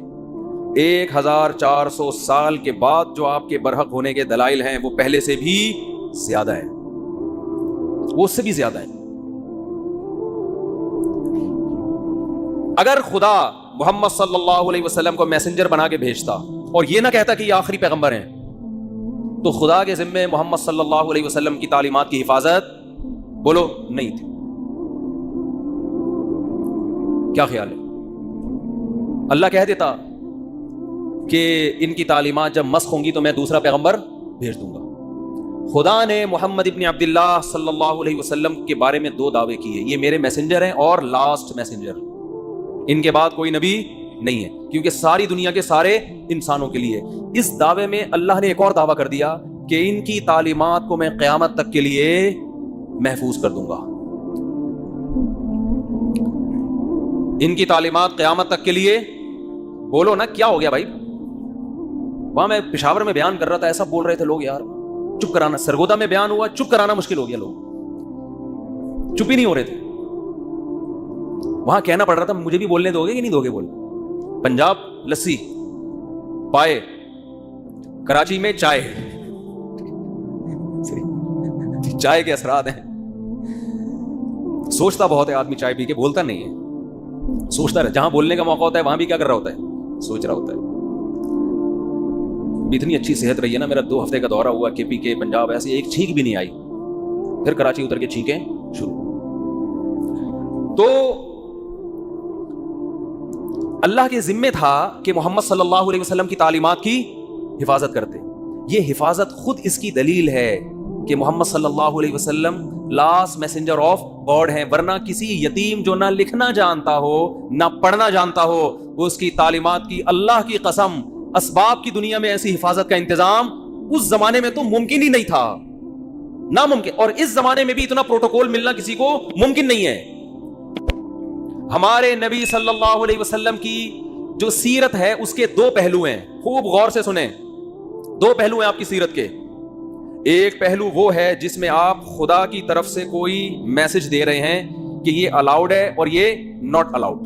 1400 سال کے بعد جو آپ کے برحق ہونے کے دلائل ہیں وہ پہلے سے بھی زیادہ ہیں، وہ اس سے بھی زیادہ ہیں۔ اگر خدا محمد صلی اللہ علیہ وسلم کو میسنجر بنا کے بھیجتا اور یہ نہ کہتا کہ یہ آخری پیغمبر ہیں، تو خدا کے ذمے محمد صلی اللہ علیہ وسلم کی تعلیمات کی حفاظت بولو نہیں تھی۔ کیا خیال ہے؟ اللہ کہہ دیتا کہ ان کی تعلیمات جب مسخ ہوں گی تو میں دوسرا پیغمبر بھیج دوں گا۔ خدا نے محمد ابن عبداللہ صلی اللہ علیہ وسلم کے بارے میں 2 دعوے کیے، یہ میرے میسنجر ہیں اور لاسٹ میسنجر، ان کے بعد کوئی نبی نہیں ہے، کیونکہ ساری دنیا کے سارے انسانوں کے لیے۔ اس دعوے میں اللہ نے ایک اور دعویٰ کر دیا کہ ان کی تعلیمات کو میں قیامت تک کے لیے محفوظ کر دوں گا، ان کی تعلیمات قیامت تک کے لیے۔ بولو نا کیا ہو گیا بھائی؟ وہاں میں پشاور میں بیان کر رہا تھا، ایسا بول رہے تھے لوگ یار، چپ کرانا، سرگودا میں بیان ہوا، چپ کرانا مشکل ہو گیا، لوگ چپ ہی نہیں ہو رہے تھے۔ وہاں کہنا پڑ رہا تھا مجھے بھی بولنے دو گے کہ نہیں دو گے؟ بول، پنجاب لسی پائے، کراچی میں چائے، چائے کے اثرات ہیں۔ سوچتا بہت ہے آدمی، چائے پی کے بولتا نہیں ہے، سوچتا رہتا، جہاں بولنے کا موقع ہوتا ہے وہاں بھی کیا کر رہا ہوتا ہے؟ سوچ رہا ہوتا ہے۔ اتنی اچھی صحت رہی ہے نا، میرا 2 ہفتے کا دورہ ہوا کے پی کے پنجاب، ایسی ایک چھینک بھی نہیں آئی، پھر کراچی اتر کے چھینکیں شروع۔ تو اللہ کے ذمے تھا کہ محمد صلی اللہ علیہ وسلم کی تعلیمات کی حفاظت کرتے۔ یہ حفاظت خود اس کی دلیل ہے کہ محمد صلی اللہ علیہ وسلم لاسٹ میسنجر آف گاڈ ہیں. ورنہ کسی یتیم جو نہ لکھنا جانتا ہو نہ پڑھنا جانتا ہو, وہ اس کی تعلیمات کی اللہ کی قسم اسباب کی دنیا میں ایسی حفاظت کا انتظام اس زمانے میں تو ممکن ہی نہیں تھا, ناممکن. اور اس زمانے میں بھی اتنا پروٹوکول ملنا کسی کو ممکن نہیں ہے. ہمارے نبی صلی اللہ علیہ وسلم کی جو سیرت ہے اس کے دو پہلو ہیں, خوب غور سے سنیں. دو پہلو ہیں آپ کی سیرت کے. ایک پہلو وہ ہے جس میں آپ خدا کی طرف سے کوئی میسج دے رہے ہیں کہ یہ الاؤڈ ہے اور یہ ناٹ الاؤڈ.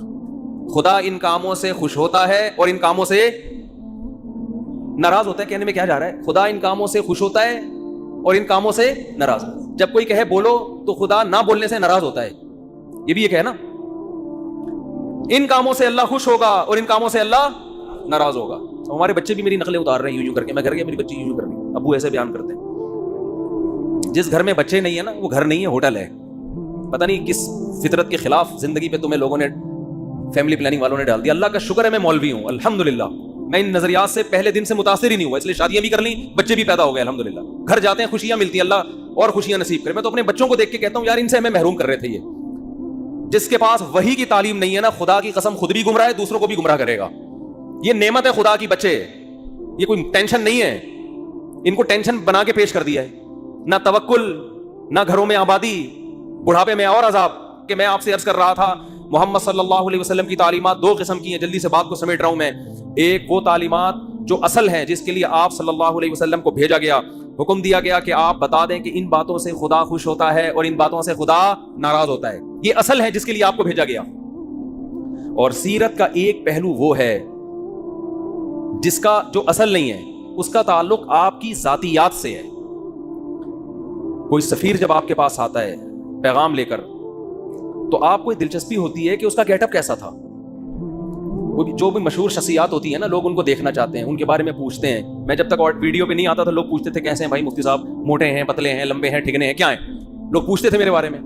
خدا ان کاموں سے خوش ہوتا ہے اور ان کاموں سے ناراض ہوتا ہے. کہنے میں کیا جا رہا ہے؟ خدا ان کاموں سے خوش ہوتا ہے اور ان کاموں سے ناراض. جب کوئی کہے بولو تو خدا نہ بولنے سے ناراض ہوتا ہے, یہ بھی ایک ہے نا. ان کاموں سے اللہ خوش ہوگا اور ان کاموں سے اللہ ناراض ہوگا. ہمارے بچے بھی میری نقلیں اتار رہے ہیں یوں کر کے. میں گھر گیا, میری بچی یوں کر رہی, ابو ایسے بیان کرتے ہیں. جس گھر میں بچے نہیں ہیں نا وہ گھر نہیں ہے, ہوٹل ہے. پتہ نہیں کس فطرت کے خلاف زندگی پہ تمہیں لوگوں نے, فیملی پلاننگ والوں نے ڈال دیا. اللہ کا شکر ہے میں مولوی ہوں الحمدللہ. میں ان نظریات سے پہلے دن سے متاثر ہی نہیں ہوا, اس لیے شادیاں بھی کر لیں, بچے بھی پیدا ہو گئے الحمدللہ. گھر جاتے ہیں خوشیاں ملتی ہیں, اللہ اور خوشیاں نصیب کرے. میں تو اپنے بچوں کو دیکھ کے کہتا ہوں یار ان سے ہمیں محروم کر رہے تھے. یہ جس کے پاس وحی کی تعلیم نہیں ہے نا, خدا کی قسم خود بھی گمراہ ہے, دوسروں کو بھی گمراہ کرے گا. یہ نعمت ہے خدا کی بچے, یہ کوئی ٹینشن نہیں ہے. ان کو ٹینشن بنا کے پیش کر دیا ہے. نہ توکل, نہ گھروں میں آبادی, بڑھاپے میں اور عذاب. کہ میں آپ سے عرض کر رہا تھا محمد صلی اللہ علیہ وسلم کی تعلیمات دو قسم کی ہیں. جلدی سے بات کو سمیٹ رہا ہوں میں. ایک وہ تعلیمات جو اصل ہیں جس کے لیے آپ صلی اللہ علیہ وسلم کو بھیجا گیا, حکم دیا گیا کہ آپ بتا دیں کہ ان باتوں سے خدا خوش ہوتا ہے اور ان باتوں سے خدا ناراض ہوتا ہے. یہ اصل ہے جس کے لیے آپ کو بھیجا گیا. اور سیرت کا ایک پہلو وہ ہے جس کا جو اصل نہیں ہے, اس کا تعلق آپ کی ذاتیات سے ہے. کوئی سفیر جب آپ کے پاس آتا ہے پیغام لے کر, تو آپ کو دلچسپی ہوتی ہے کہ اس کا گیٹ اپ کیسا تھا. جو بھی مشہور شخصیات ہوتی ہیں نا, لوگ ان کو دیکھنا چاہتے ہیں, ان کے بارے میں پوچھتے ہیں. میں جب تک ویڈیو پہ نہیں آتا تھا لوگ پوچھتے تھے کیسے ہیں بھائی مفتی صاحب, موٹے ہیں, پتلے ہیں, لمبے ہیں, ٹھگنے ہیں, کیا ہیں, لوگ پوچھتے تھے میرے بارے میں.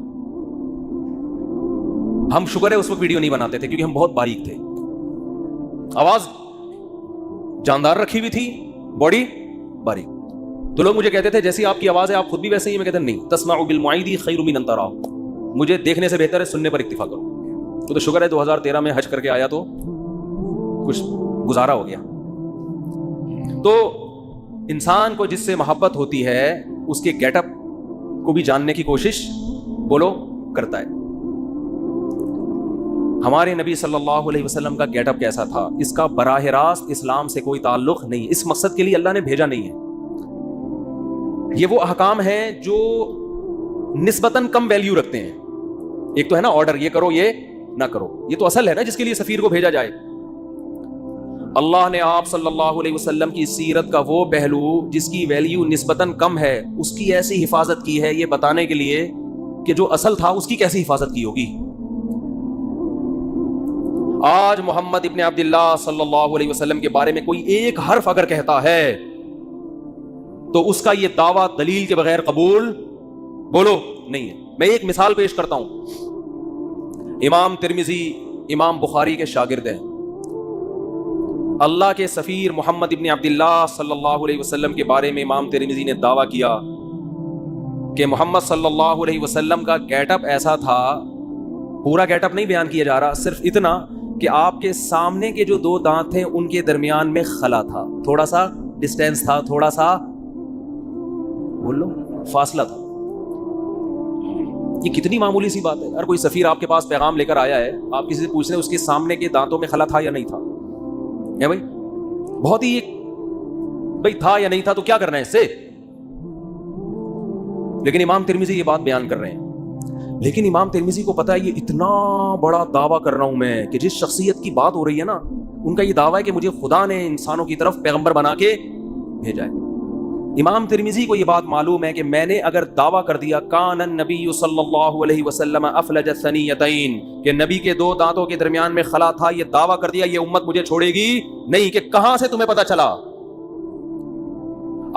ہم شکر ہے اس وقت ویڈیو نہیں بناتے تھے کیونکہ ہم بہت باریک تھے. آواز جاندار رکھی ہوئی تھی, باڈی باریک. تو لوگ مجھے کہتے تھے جیسی آپ کی آواز ہے آپ خود بھی ویسے ہی. میں کہتا نہیں, تسمع بالمعید خیر من ان تراہ, مجھے دیکھنے سے بہتر ہے سننے پر اکتفا کرو. تو شکر ہے 2013 میں حج کر کے آیا تو کچھ گزارا ہو گیا. تو انسان کو جس سے محبت ہوتی ہے اس کے گیٹ اپ کو بھی جاننے کی کوشش بولو کرتا ہے. ہمارے نبی صلی اللہ علیہ وسلم کا گیٹ اپ کیسا تھا, اس کا براہ راست اسلام سے کوئی تعلق نہیں. اس مقصد کے لیے اللہ نے بھیجا نہیں ہے. یہ وہ احکام ہیں جو نسبتاً کم ویلیو رکھتے ہیں. ایک تو ہے نا آرڈر, یہ کرو یہ نہ کرو, یہ تو اصل ہے نا جس کے لیے سفیر کو بھیجا جائے. اللہ نے آپ صلی اللہ علیہ وسلم کی سیرت کا وہ پہلو جس کی ویلیو نسبتاً کم ہے اس کی ایسی حفاظت کی ہے, یہ بتانے کے لیے کہ جو اصل تھا اس کی کیسی حفاظت کی ہوگی. آج محمد ابن عبداللہ صلی اللہ علیہ وسلم کے بارے میں کوئی ایک حرف اگر کہتا ہے تو اس کا یہ دعویٰ دلیل کے بغیر قبول بولو نہیں ہے. میں ایک مثال پیش کرتا ہوں. امام ترمذی امام بخاری کے شاگرد ہیں. اللہ کے سفیر محمد ابن عبداللہ صلی اللہ علیہ وسلم کے بارے میں امام ترمذی نے دعویٰ کیا کہ محمد صلی اللہ علیہ وسلم کا گیٹ اپ ایسا تھا. پورا گیٹ اپ نہیں بیان کیا جا رہا, صرف اتنا کہ آپ کے سامنے کے جو دو دانت تھے ان کے درمیان میں خلا تھا, تھوڑا سا ڈسٹینس تھا, تھوڑا سا بول لو فاصلہ تھا. یہ کتنی معمولی سی بات ہے. اگر کوئی سفیر آپ کے پاس پیغام لے کر آیا ہے, آپ کسی سے پوچھ رہے ہیں اس کے سامنے کے دانتوں میں خلا تھا یا نہیں تھا, ہے بھائی بہت ہی بھائی تھا یا نہیں تھا تو کیا کرنا ہے اس سے. لیکن امام ترمذی یہ بات بیان کر رہے ہیں. لیکن امام ترمذی کو پتا ہے یہ اتنا بڑا دعویٰ کر رہا ہوں میں کہ جس شخصیت کی بات ہو رہی ہے نا, ان کا یہ دعویٰ ہے کہ مجھے خدا نے انسانوں کی طرف پیغمبر بنا کے بھیجا ہے. امام ترمذی کو یہ بات معلوم ہے کہ میں نے اگر دعویٰ کر دیا کان النبی صلی اللہ علیہ وسلم افلج الثنیتین, کہ نبی کے دو دانتوں کے درمیان میں خلا تھا, یہ دعویٰ کر دیا, یہ امت مجھے چھوڑے گی نہیں. کہ کہاں سے تمہیں پتا چلا؟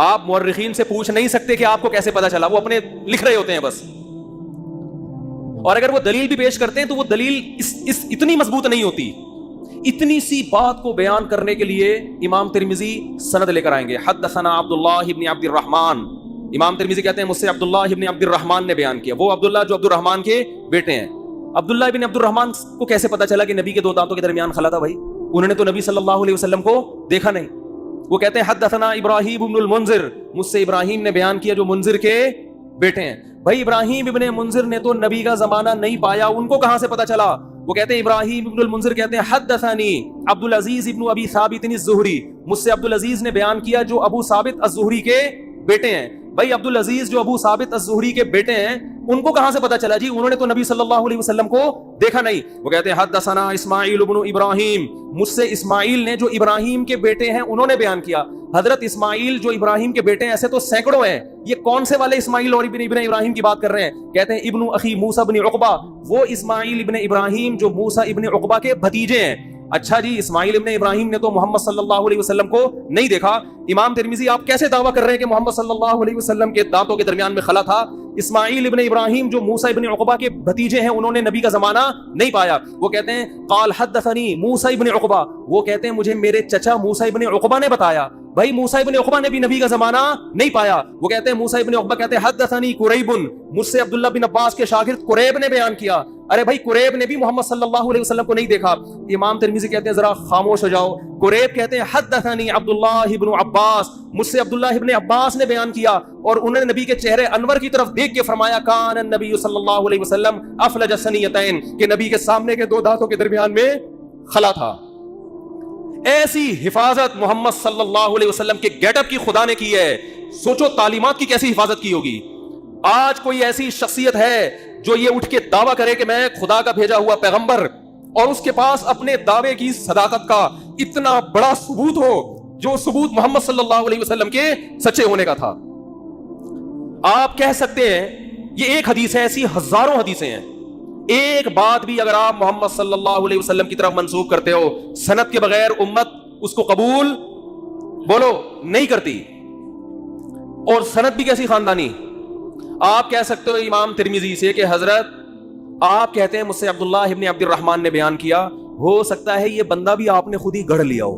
آپ مورخین سے پوچھ نہیں سکتے کہ آپ کو کیسے پتا چلا, وہ اپنے لکھ رہے ہوتے ہیں بس. اور اگر وہ دلیل بھی پیش کرتے ہیں تو وہ دلیل اتنی مضبوط نہیں ہوتی. اتنی سی بات کو بیان کرنے کے لیے امام ترمذی سند لے کر آئیں گے. حدثنا عبداللہ ابن عبد الرحمن امام ترمذی کہتے ہیں مجھ سے عبداللہ ابن عبد الرحمن نے بیان کیا. وہ عبداللہ جو عبد الرحمن کے بیٹے ہیں. عبداللہ ابن عبد الرحمن کو کیسے پتا چلا کہ نبی کے دو دانتوں کے درمیان خلا تھا بھائی؟ انہوں نے تو نبی صلی اللہ علیہ وسلم کو دیکھا نہیں. وہ کہتے ہیں حدثنا ابراہیم ابن المنذر, مجھ سے ابراہیم نے بیان کیا جو منذر کے بیٹے ہیں. بھائی ابراہیم ابن منذر نے تو نبی کا زمانہ نہیں پایا, ان کو کہاں سے پتا چلا؟ وہ کہتے ہیں ابراہیم ابن المنذر کہتے ہیں حدثنی عبد العزیز ابن ابی ثابت الزہری, مجھ سے عبد العزیز نے بیان کیا جو ابو ثابت الزہری کے بیٹے ہیں. بھائی عبد العزیز جو ابو ثابت الزہری کے بیٹے ہیں ان کو کہاں سے پتا چلا؟ جی انہوں نے تو نبی صلی اللہ علیہ وسلم کو دیکھا نہیں. وہ کہتے ہیں حدثنا اسماعیل ابن ابراہیم, مجھ سے اسماعیل نے جو ابراہیم کے بیٹے ہیں انہوں نے بیان کیا. حضرت اسماعیل جو ابراہیم کے بیٹے ہیں ایسے تو سینکڑوں ہیں, یہ کون سے والے اسماعیل اور ابن ابراہیم کی بات کر رہے ہیں؟ کہتے ہیں ابن اخی موسیٰ ابن عقبہ, وہ اسماعیل ابن ابراہیم جو موسیٰ ابن عقبہ کے بھتیجے ہیں. اچھا جی, اسماعیل ابن ابراہیم نے تو محمد صلی اللہ علیہ وسلم کو نہیں دیکھا. امام ترمذی آپ کیسے دعویٰ کر رہے ہیں کہ محمد صلی اللہ علیہ وسلم کے دانتوں کے درمیان میں خلا تھا؟ اسماعیل ابن ابراہیم جو موسیٰ ابن عقبہ کے بھتیجے ہیں انہوں نے نبی کا زمانہ نہیں پایا. وہ کہتے ہیں قال حدثنی موسیٰ ابن عقبہ, وہ کہتے ہیں مجھے میرے چچا موسیٰ ابن عقبہ نے بتایا. بھائی موسیٰ ابن عقبہ نے بھی نبی کا زمانہ نہیں پایا. وہ کہتے ہیں موسیٰ ابن عقبہ کہتے ہیں حدثنی قریب, مجھ سے عبداللہ بن عباس کے شاگرد قریب نے بیان کیا. ارے بھائی قریب نے بھی محمد صلی اللہ علیہ وسلم کو نہیں دیکھا. امام ترمذی کہتے ہیں ذرا خاموش ہو جاؤ. قریب کہتے ہیں حدثنی عبداللہ ابن عباس, مجھ سے عبداللہ ابن عباس نے بیان کیا اور انہوں نے نبی کے چہرے انور کی طرف دیکھ کے فرمایا کان النبی صلی اللہ علیہ وسلم افلج الثنیتین, کہ نبی کے سامنے کے دو دانتوں کے درمیان میں خلا تھا. ایسی حفاظت محمد صلی اللہ علیہ وسلم کے گیٹ اپ کی خدا نے کی ہے. سوچو تعلیمات کی کیسی حفاظت کی ہوگی. آج کوئی ایسی شخصیت ہے جو یہ اٹھ کے دعویٰ کرے کہ میں خدا کا بھیجا ہوا پیغمبر, اور اس کے پاس اپنے دعوے کی صداقت کا اتنا بڑا ثبوت ہو جو ثبوت محمد صلی اللہ علیہ وسلم کے سچے ہونے کا تھا. آپ کہہ سکتے ہیں یہ ایک حدیث ہے, ایسی ہزاروں حدیثیں ہیں. ایک بات بھی اگر آپ محمد صلی اللہ علیہ وسلم کی طرف منسوخ کرتے ہو, سند کے بغیر امت اس کو قبول بولو نہیں کرتی. اور سند بھی کیسی خاندانی. آپ کہہ سکتے ہو امام ترمذی سے کہ حضرت آپ کہتے ہیں مجھ سے عبداللہ ابن عبد الرحمن نے بیان کیا, ہو سکتا ہے یہ بندہ بھی آپ نے خود ہی گڑھ لیا ہو.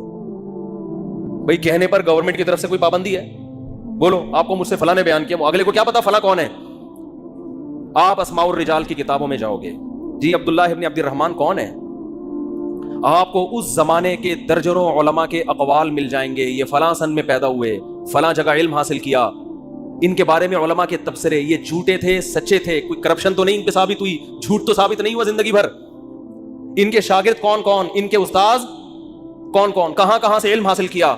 بھئی کہنے پر گورنمنٹ کی طرف سے کوئی پابندی ہے؟ بولو آپ کو مجھ سے فلاں نے بیان کیا, اگلے کو کیا پتا فلاں کون ہے؟ آپ اسماء الرجال کی کتابوں میں جاؤ گے, جی عبداللہ ابن عبد الرحمن کون ہے, آپ کو اس زمانے کے درجنوں علماء کے اقوال مل جائیں گے. یہ فلاں سن میں پیدا ہوئے, فلاں جگہ علم حاصل کیا, ان کے بارے میں علماء کے تبصرے, یہ جھوٹے تھے سچے تھے, کوئی کرپشن تو نہیں ان پہ ثابت ہوئی, جھوٹ تو ثابت نہیں ہوا زندگی بھر. ان کے شاگرد کون کون, ان کے استاذ کون کون, کہاں کہاں سے علم حاصل کیا.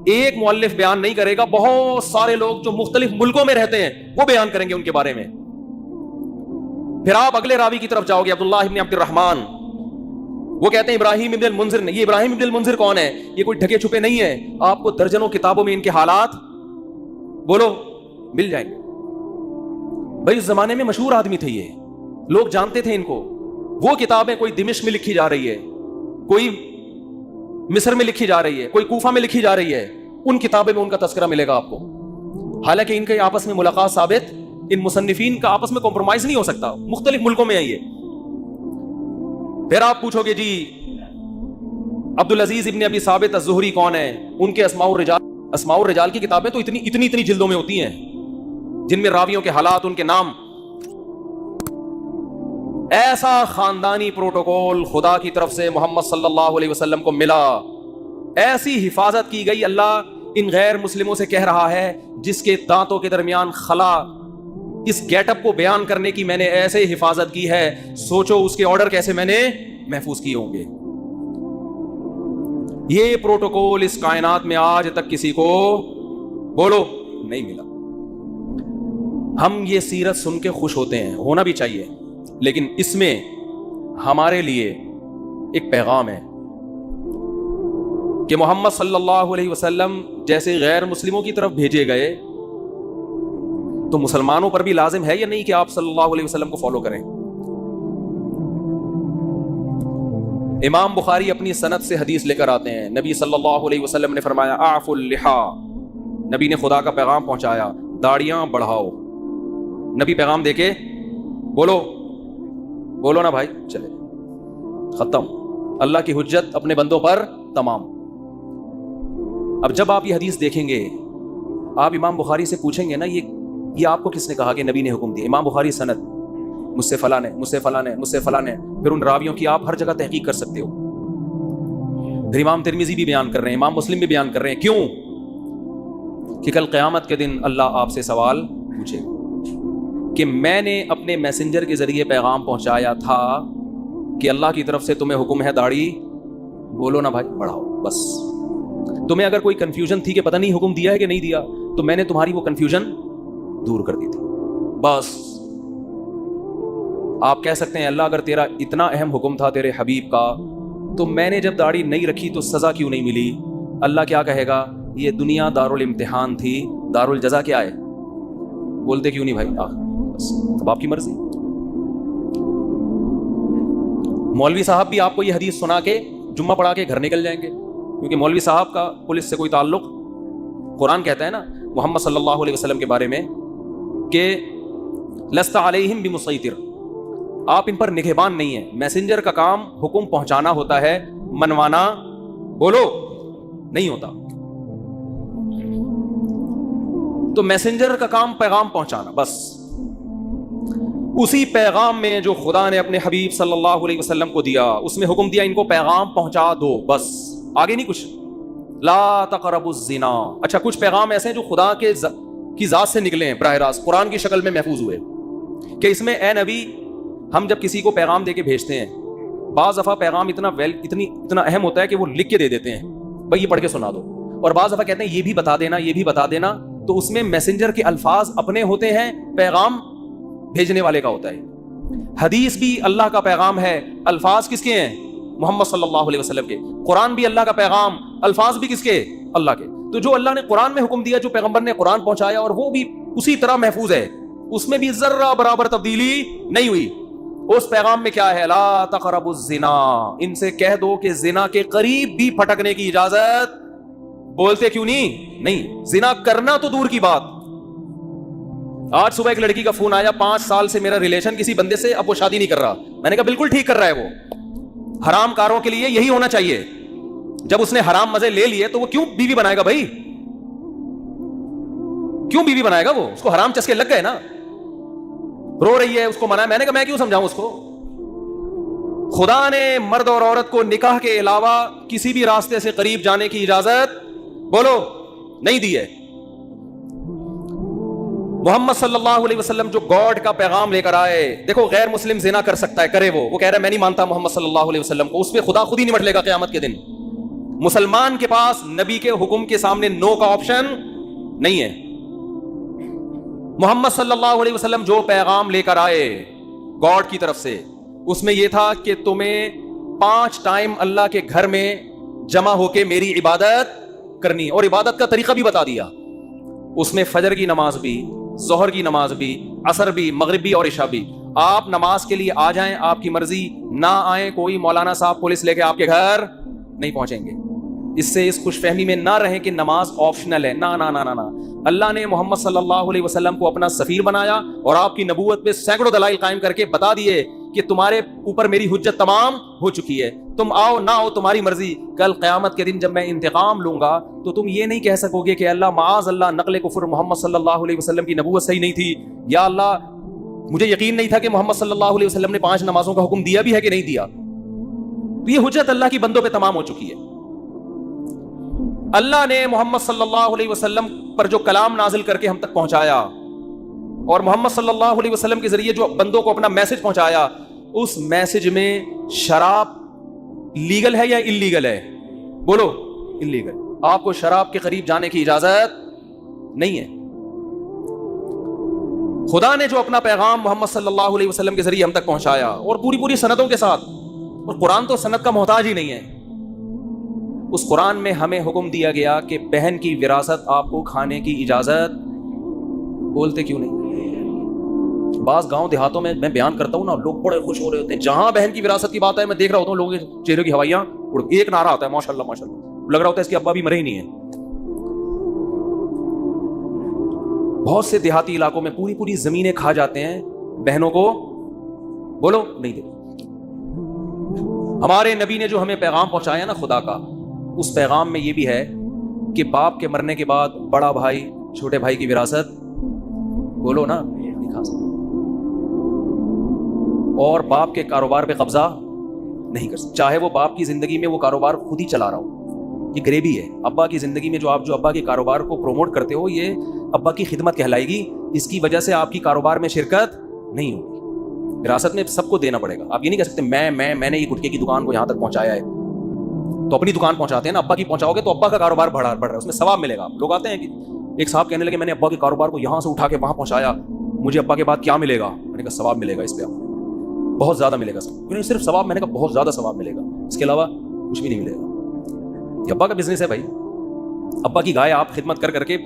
ایک مؤلف بیان نہیں کرے گا, بہت سارے لوگ جو مختلف ملکوں میں رہتے ہیں وہ بیان کریں گے ان کے بارے میں. پھر آپ اگلے راوی کی طرف جاؤ گے, عبداللہ ابن عبد الرحمن, وہ کہتے ہیں ابراہیم ابن المنذر نے. یہ ابراہیم ابن المنذر کون ہے؟ یہ کوئی ڈھکے چھپے نہیں ہے, آپ کو درجنوں کتابوں میں ان کے حالات بولو مل جائیں گے. بھائی اس زمانے میں مشہور آدمی تھے, یہ لوگ جانتے تھے ان کو. وہ کتابیں کوئی دمشق میں لکھی جا رہی ہے, کوئی مصر میں لکھی جا رہی ہے, کوئی کوفہ میں لکھی جا رہی ہے, ان کتابیں میں ان کا تذکرہ ملے گا آپ کو. حالانکہ ان کے آپس میں ملاقات ثابت, ان مصنفین کا آپس میں کمپرومائز نہیں ہو سکتا, مختلف ملکوں میں آئیے. پھر آپ پوچھو گے جی عبدالعزیز ابن ابی ثابت الزہری کون ہے؟ ان کے اسماء الرجال کی کتابیں تو اتنی جلدوں میں ہوتی ہیں جن میں راویوں کے حالات, ان کے نام. ایسا خاندانی پروٹوکول خدا کی طرف سے محمد صلی اللہ علیہ وسلم کو ملا, ایسی حفاظت کی گئی. اللہ ان غیر مسلموں سے کہہ رہا ہے جس کے دانتوں کے درمیان خلا, اس گیٹ اپ کو بیان کرنے کی میں نے ایسے حفاظت کی ہے, سوچو اس کے آرڈر کیسے میں نے محفوظ کیے ہوں گے. یہ پروٹوکول اس کائنات میں آج تک کسی کو بولو نہیں ملا. ہم یہ سیرت سن کے خوش ہوتے ہیں, ہونا بھی چاہیے, لیکن اس میں ہمارے لیے ایک پیغام ہے کہ محمد صلی اللہ علیہ وسلم جیسے غیر مسلموں کی طرف بھیجے گئے تو مسلمانوں پر بھی لازم ہے یا نہیں کہ آپ صلی اللہ علیہ وسلم کو فالو کریں. امام بخاری اپنی سند سے حدیث لے کر آتے ہیں, نبی صلی اللہ علیہ وسلم نے فرمایا اعفوا اللحا, نبی نے خدا کا پیغام پہنچایا, داڑیاں بڑھاؤ. نبی پیغام دے کے بولو نا بھائی, چلے ختم, اللہ کی حجت اپنے بندوں پر تمام. اب جب آپ یہ حدیث دیکھیں گے, آپ امام بخاری سے پوچھیں گے نا یہ آپ کو کس نے کہا کہ نبی نے حکم دیا؟ امام بخاری سند، مجھ سے فلاں نے، مجھ سے فلاں نے، مجھ سے فلاں نے، پھر ان راویوں کی آپ ہر جگہ تحقیق کر سکتے ہو. پھر امام ترمذی بھی بیان کر رہے ہیں، امام مسلم بھی بیان کر رہے ہیں. کیوں؟ کہ کل قیامت کے دن اللہ آپ سے سوال پوچھے کہ میں نے اپنے میسنجر کے ذریعے پیغام پہنچایا تھا کہ اللہ کی طرف سے تمہیں حکم ہے داڑھی بولو نا بھائی بڑھاؤ. بس تمہیں اگر کوئی کنفیوژن تھی کہ پتہ نہیں حکم دیا ہے کہ نہیں دیا، تو میں نے تمہاری وہ کنفیوژن دور کر دی تھی. بس آپ کہہ سکتے ہیں اللہ اگر تیرا اتنا اہم حکم تھا تیرے حبیب کا، تو میں نے جب داڑھی نہیں رکھی تو سزا کیوں نہیں ملی؟ اللہ کیا کہے گا؟ یہ دنیا دارالامتحان تھی، دارالجزا کیا ہے؟ بولتے کیوں نہیں بھائی؟ بس اب آپ کی مرضی. مولوی صاحب بھی آپ کو یہ حدیث سنا کے جمعہ پڑھا کے گھر نکل جائیں گے، کیونکہ مولوی صاحب کا پولیس سے کوئی تعلق. قرآن کہتا ہے نا محمد صلی اللہ علیہ وسلم کے بارے میں کہ لست علیہم بمسیطر، آپ ان پر نگہبان نہیں ہیں. میسنجر کا کام حکم پہنچانا ہوتا ہے، منوانا بولو نہیں ہوتا. تو میسنجر کا کام پیغام پہنچانا بس. اسی پیغام میں جو خدا نے اپنے حبیب صلی اللہ علیہ وسلم کو دیا، اس میں حکم دیا ان کو پیغام پہنچا دو، بس آگے نہیں کچھ. لا تقربوا الزنا. اچھا کچھ پیغام ایسے ہیں جو خدا کی ذات سے نکلے ہیں براہ راست، قرآن کی شکل میں محفوظ ہوئے، کہ اس میں اے نبی ہم جب کسی کو پیغام دے کے بھیجتے ہیں، بعض دفعہ پیغام اتنا اہم ہوتا ہے کہ وہ لکھ کے دے دیتے ہیں بھائی یہ پڑھ کے سنا دو، اور بعض دفعہ کہتے ہیں یہ بھی بتا دینا، یہ بھی بتا دینا. تو اس میں میسنجر کے الفاظ اپنے ہوتے ہیں، پیغام بھیجنے والے کا ہوتا ہے. حدیث بھی اللہ کا پیغام ہے، الفاظ کس کے ہیں؟ محمد صلی اللہ علیہ وسلم کے. قرآن بھی اللہ کا پیغام، الفاظ بھی کس کے؟ اللہ کے. تو جو اللہ نے قرآن میں حکم دیا، جو پیغمبر نے قرآن پہنچایا، اور وہ بھی اسی طرح محفوظ ہے، اس میں بھی ذرہ برابر تبدیلی نہیں ہوئی. اس پیغام میں کیا ہے؟ لا تقربوا الزنا. ان سے کہہ دو کہ زنا کے قریب بھی پھٹکنے کی اجازت. بولتے کیوں نہیں؟ زنا کرنا تو دور کی بات. آج صبح ایک لڑکی کا فون آیا، 5 سال سے میرا ریلیشن کسی بندے سے، اب وہ شادی نہیں کر رہا. میں نے کہا بالکل ٹھیک کر رہا ہے وہ، حرام کاروں کے لیے یہی ہونا چاہیے. جب اس نے حرام مزے لے لیے تو وہ کیوں بیوی بنائے گا بھائی؟ کیوں بیوی بنائے گا وہ؟ اس کو حرام چسکے لگ گئے نا. رو رہی ہے، اس کو منع ہے. میں نے کہا میں کیوں سمجھاؤں اس کو؟ خدا نے مرد اور عورت کو نکاح کے علاوہ کسی بھی راستے سے قریب جانے کی اجازت بولو نہیں دی ہے. محمد صلی اللہ علیہ وسلم جو گاڈ کا پیغام لے کر آئے، دیکھو غیر مسلم زنا کر سکتا ہے، کرے وہ کہہ رہا ہے میں نہیں مانتا محمد صلی اللہ علیہ وسلم کو، اس پہ خدا خود ہی نمٹ لے گا قیامت کے دن. مسلمان کے پاس نبی کے حکم کے سامنے نو کا آپشن نہیں ہے. محمد صلی اللہ علیہ وسلم جو پیغام لے کر آئے گاڈ کی طرف سے، اس میں یہ تھا کہ تمہیں 5 ٹائم اللہ کے گھر میں جمع ہو کے میری عبادت کرنی، اور عبادت کا طریقہ بھی بتا دیا. اس میں فجر کی نماز بھی، ظہر کی نماز بھی، عصر بھی، مغرب بھی اور عشاء بھی. آپ نماز کے لیے آ جائیں، آپ کی مرضی، نہ آئیں، کوئی مولانا صاحب پولیس لے کے آپ کے گھر نہیں پہنچیں گے. اس سے اس خوش فہمی میں نہ رہیں کہ نماز آپشنل ہے. نہ نہ نہ نہ. اللہ نے محمد صلی اللہ علیہ وسلم کو اپنا سفیر بنایا، اور آپ کی نبوت پہ سینکڑوں دلائل قائم کر کے بتا دیے کہ تمہارے اوپر میری حجت تمام ہو چکی ہے. تم آؤ نہ آؤ تمہاری مرضی. کل قیامت کے دن جب میں انتقام لوں گا تو تم یہ نہیں کہہ سکو گے کہ اللہ معاذ اللہ نقل کفر، محمد صلی اللہ علیہ وسلم کی نبوت صحیح نہیں تھی، یا اللہ مجھے یقین نہیں تھا کہ محمد صلی اللہ علیہ وسلم نے 5 نمازوں کا حکم دیا بھی ہے کہ نہیں دیا. تو یہ حجت اللہ کی بندوں پہ تمام ہو چکی ہے. اللہ نے محمد صلی اللہ علیہ وسلم پر جو کلام نازل کر کے ہم تک پہنچایا، اور محمد صلی اللہ علیہ وسلم کے ذریعے جو بندوں کو اپنا میسج پہنچایا، اس میسج میں شراب لیگل ہے یا انلیگل ہے؟ بولو انلیگل. آپ کو شراب کے قریب جانے کی اجازت نہیں ہے. خدا نے جو اپنا پیغام محمد صلی اللہ علیہ وسلم کے ذریعے ہم تک پہنچایا، اور پوری سندوں کے ساتھ، اور قرآن تو سند کا محتاج ہی نہیں ہے، اس قرآن میں ہمیں حکم دیا گیا کہ بہن کی وراثت آپ کو کھانے کی اجازت. بولتے کیوں نہیں؟ بعض گاؤں دیہاتوں میں بیان کرتا ہوں نا، لوگ بڑے خوش ہو رہے ہوتے ہیں جہاں بہن کی وراثت کی بات ہے. میں دیکھ رہا ہوتا ہوں لوگوں کے چہرے کی ہوائیاں، ایک نعرہ آتا ہے ماشاءاللہ ماشاءاللہ، لگ رہا ہوتا ہے اس کے ابا بھی مرے ہی نہیں ہیں. بہت سے دیہاتی علاقوں میں پوری زمینیں کھا جاتے ہیں بہنوں کو، بولو نہیں دے. ہمارے نبی نے جو ہمیں پیغام پہنچایا نا خدا کا، اس پیغام میں یہ بھی ہے کہ باپ کے مرنے کے بعد بڑا بھائی چھوٹے بھائی کی وراثت بولو نا, نہیں کھا سکتے. اور باپ کے کاروبار پہ قبضہ نہیں کر سکتے, چاہے وہ باپ کی زندگی میں وہ کاروبار خود ہی چلا رہا ہو. یہ غریبی ہے. ابا کی زندگی میں جو آپ ابا کے کاروبار کو پروموٹ کرتے ہو, یہ ابا کی خدمت کہلائے گی. اس کی وجہ سے آپ کی کاروبار میں شرکت نہیں ہوگی. وراثت میں سب کو دینا پڑے گا. آپ یہ نہیں کہہ سکتے میں نے یہ گٹکے کی دکان کو یہاں تک پہنچایا ہے, تو اپنی دکان پہنچاتے ہیں نا, ابا کی پہنچاؤ گے تو ابا کا کاروبار بڑھ رہا ہے, اس میں ثواب ملے گا. لوگ آتے ہیں کہ ایک صاحب کہنے لگے میں نے ابا کے کاروبار کو یہاں سے اٹھا کے وہاں پہنچایا, مجھے ابا کے بعد کیا ملے گا؟ میں نے کہا ثواب ملے گا, اس پہ بہت زیادہ ملے گا. صرف ثواب؟ میں نے کہا بہت زیادہ ثواب ملے گا, اس کے علاوہ کچھ بھی نہیں ملے گا. یہ ابا کا بزنس ہے بھائی. ابا کی گائے آپ خدمت کر کے,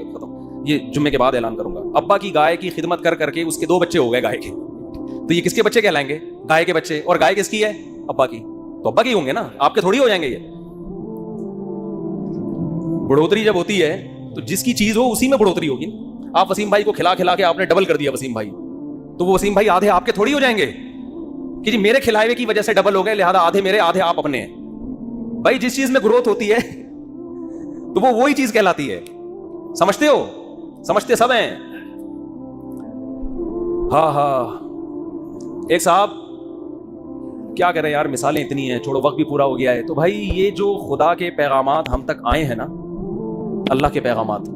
یہ جمعے کے بعد اعلان کروں گا, ابا کی گائے کی خدمت کر کے اس کے 2 بچے ہو گئے گائے کے, تو یہ کس کے بچے کہلائیں گے؟ گائے کے بچے. اور گائے کس کی ہے؟ ابا کی. تو ابا کی ہوں گے نا, آپ کے تھوڑی ہو جائیں گے. یہ بڑھوتری جب ہوتی ہے تو جس کی چیز ہو اسی میں بڑھوتری ہوگی. آپ وسیم بھائی کو کھلا کے آپ نے ڈبل کر دیا وسیم بھائی, تو وہ وسیم بھائی آدھے آپ کے تھوڑی ہو جائیں گے کہ جی میرے کھلائے ہوئے کی وجہ سے ڈبل ہو گئے, لہذا آدھے میرے آدھے آپ اپنے ہیں. بھائی جس چیز میں گروتھ ہوتی ہے تو وہ وہی چیز کہلاتی ہے. سمجھتے ہو؟ سمجھتے سب ہیں. ہاں ایک صاحب کیا کریں یار, مثالیں اتنی ہیں, چھوڑو وقت بھی پورا ہو گیا ہے. تو بھائی یہ جو خدا کے پیغامات ہم تک آئے ہیں نا, اللہ کے پیغامات,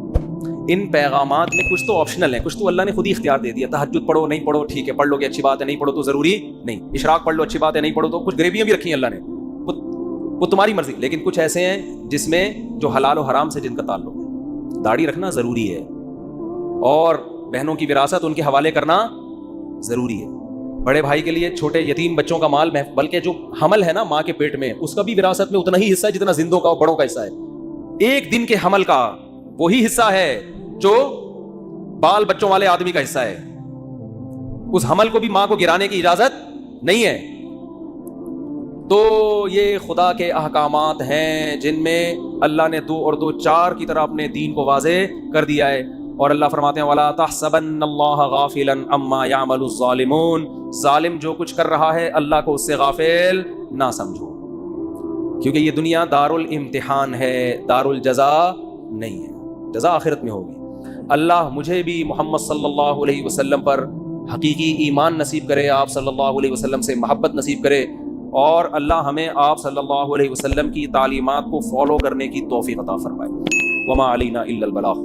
ان پیغامات میں کچھ تو آپشنل ہیں, کچھ تو اللہ نے خود ہی اختیار دے دیا. تہجد پڑھو, نہیں پڑھو ٹھیک ہے, پڑھ لو گے اچھی بات ہے, نہیں پڑھو تو ضروری نہیں. اشراق پڑھ لو اچھی بات ہے, نہیں پڑھو تو کچھ غریبیاں بھی رکھی ہیں اللہ نے, وہ تمہاری مرضی. لیکن کچھ ایسے ہیں جس میں جو حلال و حرام سے جن کا تعلق ہے. داڑھی رکھنا ضروری ہے, اور بہنوں کی وراثت ان کے حوالے کرنا ضروری ہے. بڑے بھائی کے لیے چھوٹے یتیم بچوں کا مال, بلکہ جو حمل ہے نا ماں کے پیٹ میں, اس کا بھی وراثت میں اتنا ہی حصہ ہے جتنا زندوں کا اور بڑوں کا حصہ ہے. 1 دن کے حمل کا وہی حصہ ہے جو بال بچوں والے آدمی کا حصہ ہے. اس حمل کو بھی ماں کو گرانے کی اجازت نہیں ہے. تو یہ خدا کے احکامات ہیں جن میں اللہ نے 2 اور 2 4 کی طرح اپنے دین کو واضح کر دیا ہے. اور اللہ فرماتے ہیں وَلَا تَحْسَبَنَّ اللَّهَ غَافِلًا عَمَّا يَعْمَلُ الظَّالِمُونَ, ظالم جو کچھ کر رہا ہے اللہ کو اس سے غافل نہ سمجھو, کیونکہ یہ دنیا دار الامتحان ہے, دار الجزا نہیں ہے. جزا آخرت میں ہوگی. اللہ مجھے بھی محمد صلی اللہ علیہ وسلم پر حقیقی ایمان نصیب کرے, آپ صلی اللہ علیہ وسلم سے محبت نصیب کرے, اور اللہ ہمیں آپ صلی اللہ علیہ وسلم کی تعلیمات کو فالو کرنے کی توفیق عطا فرمائے. وما علینا الا البلاغ.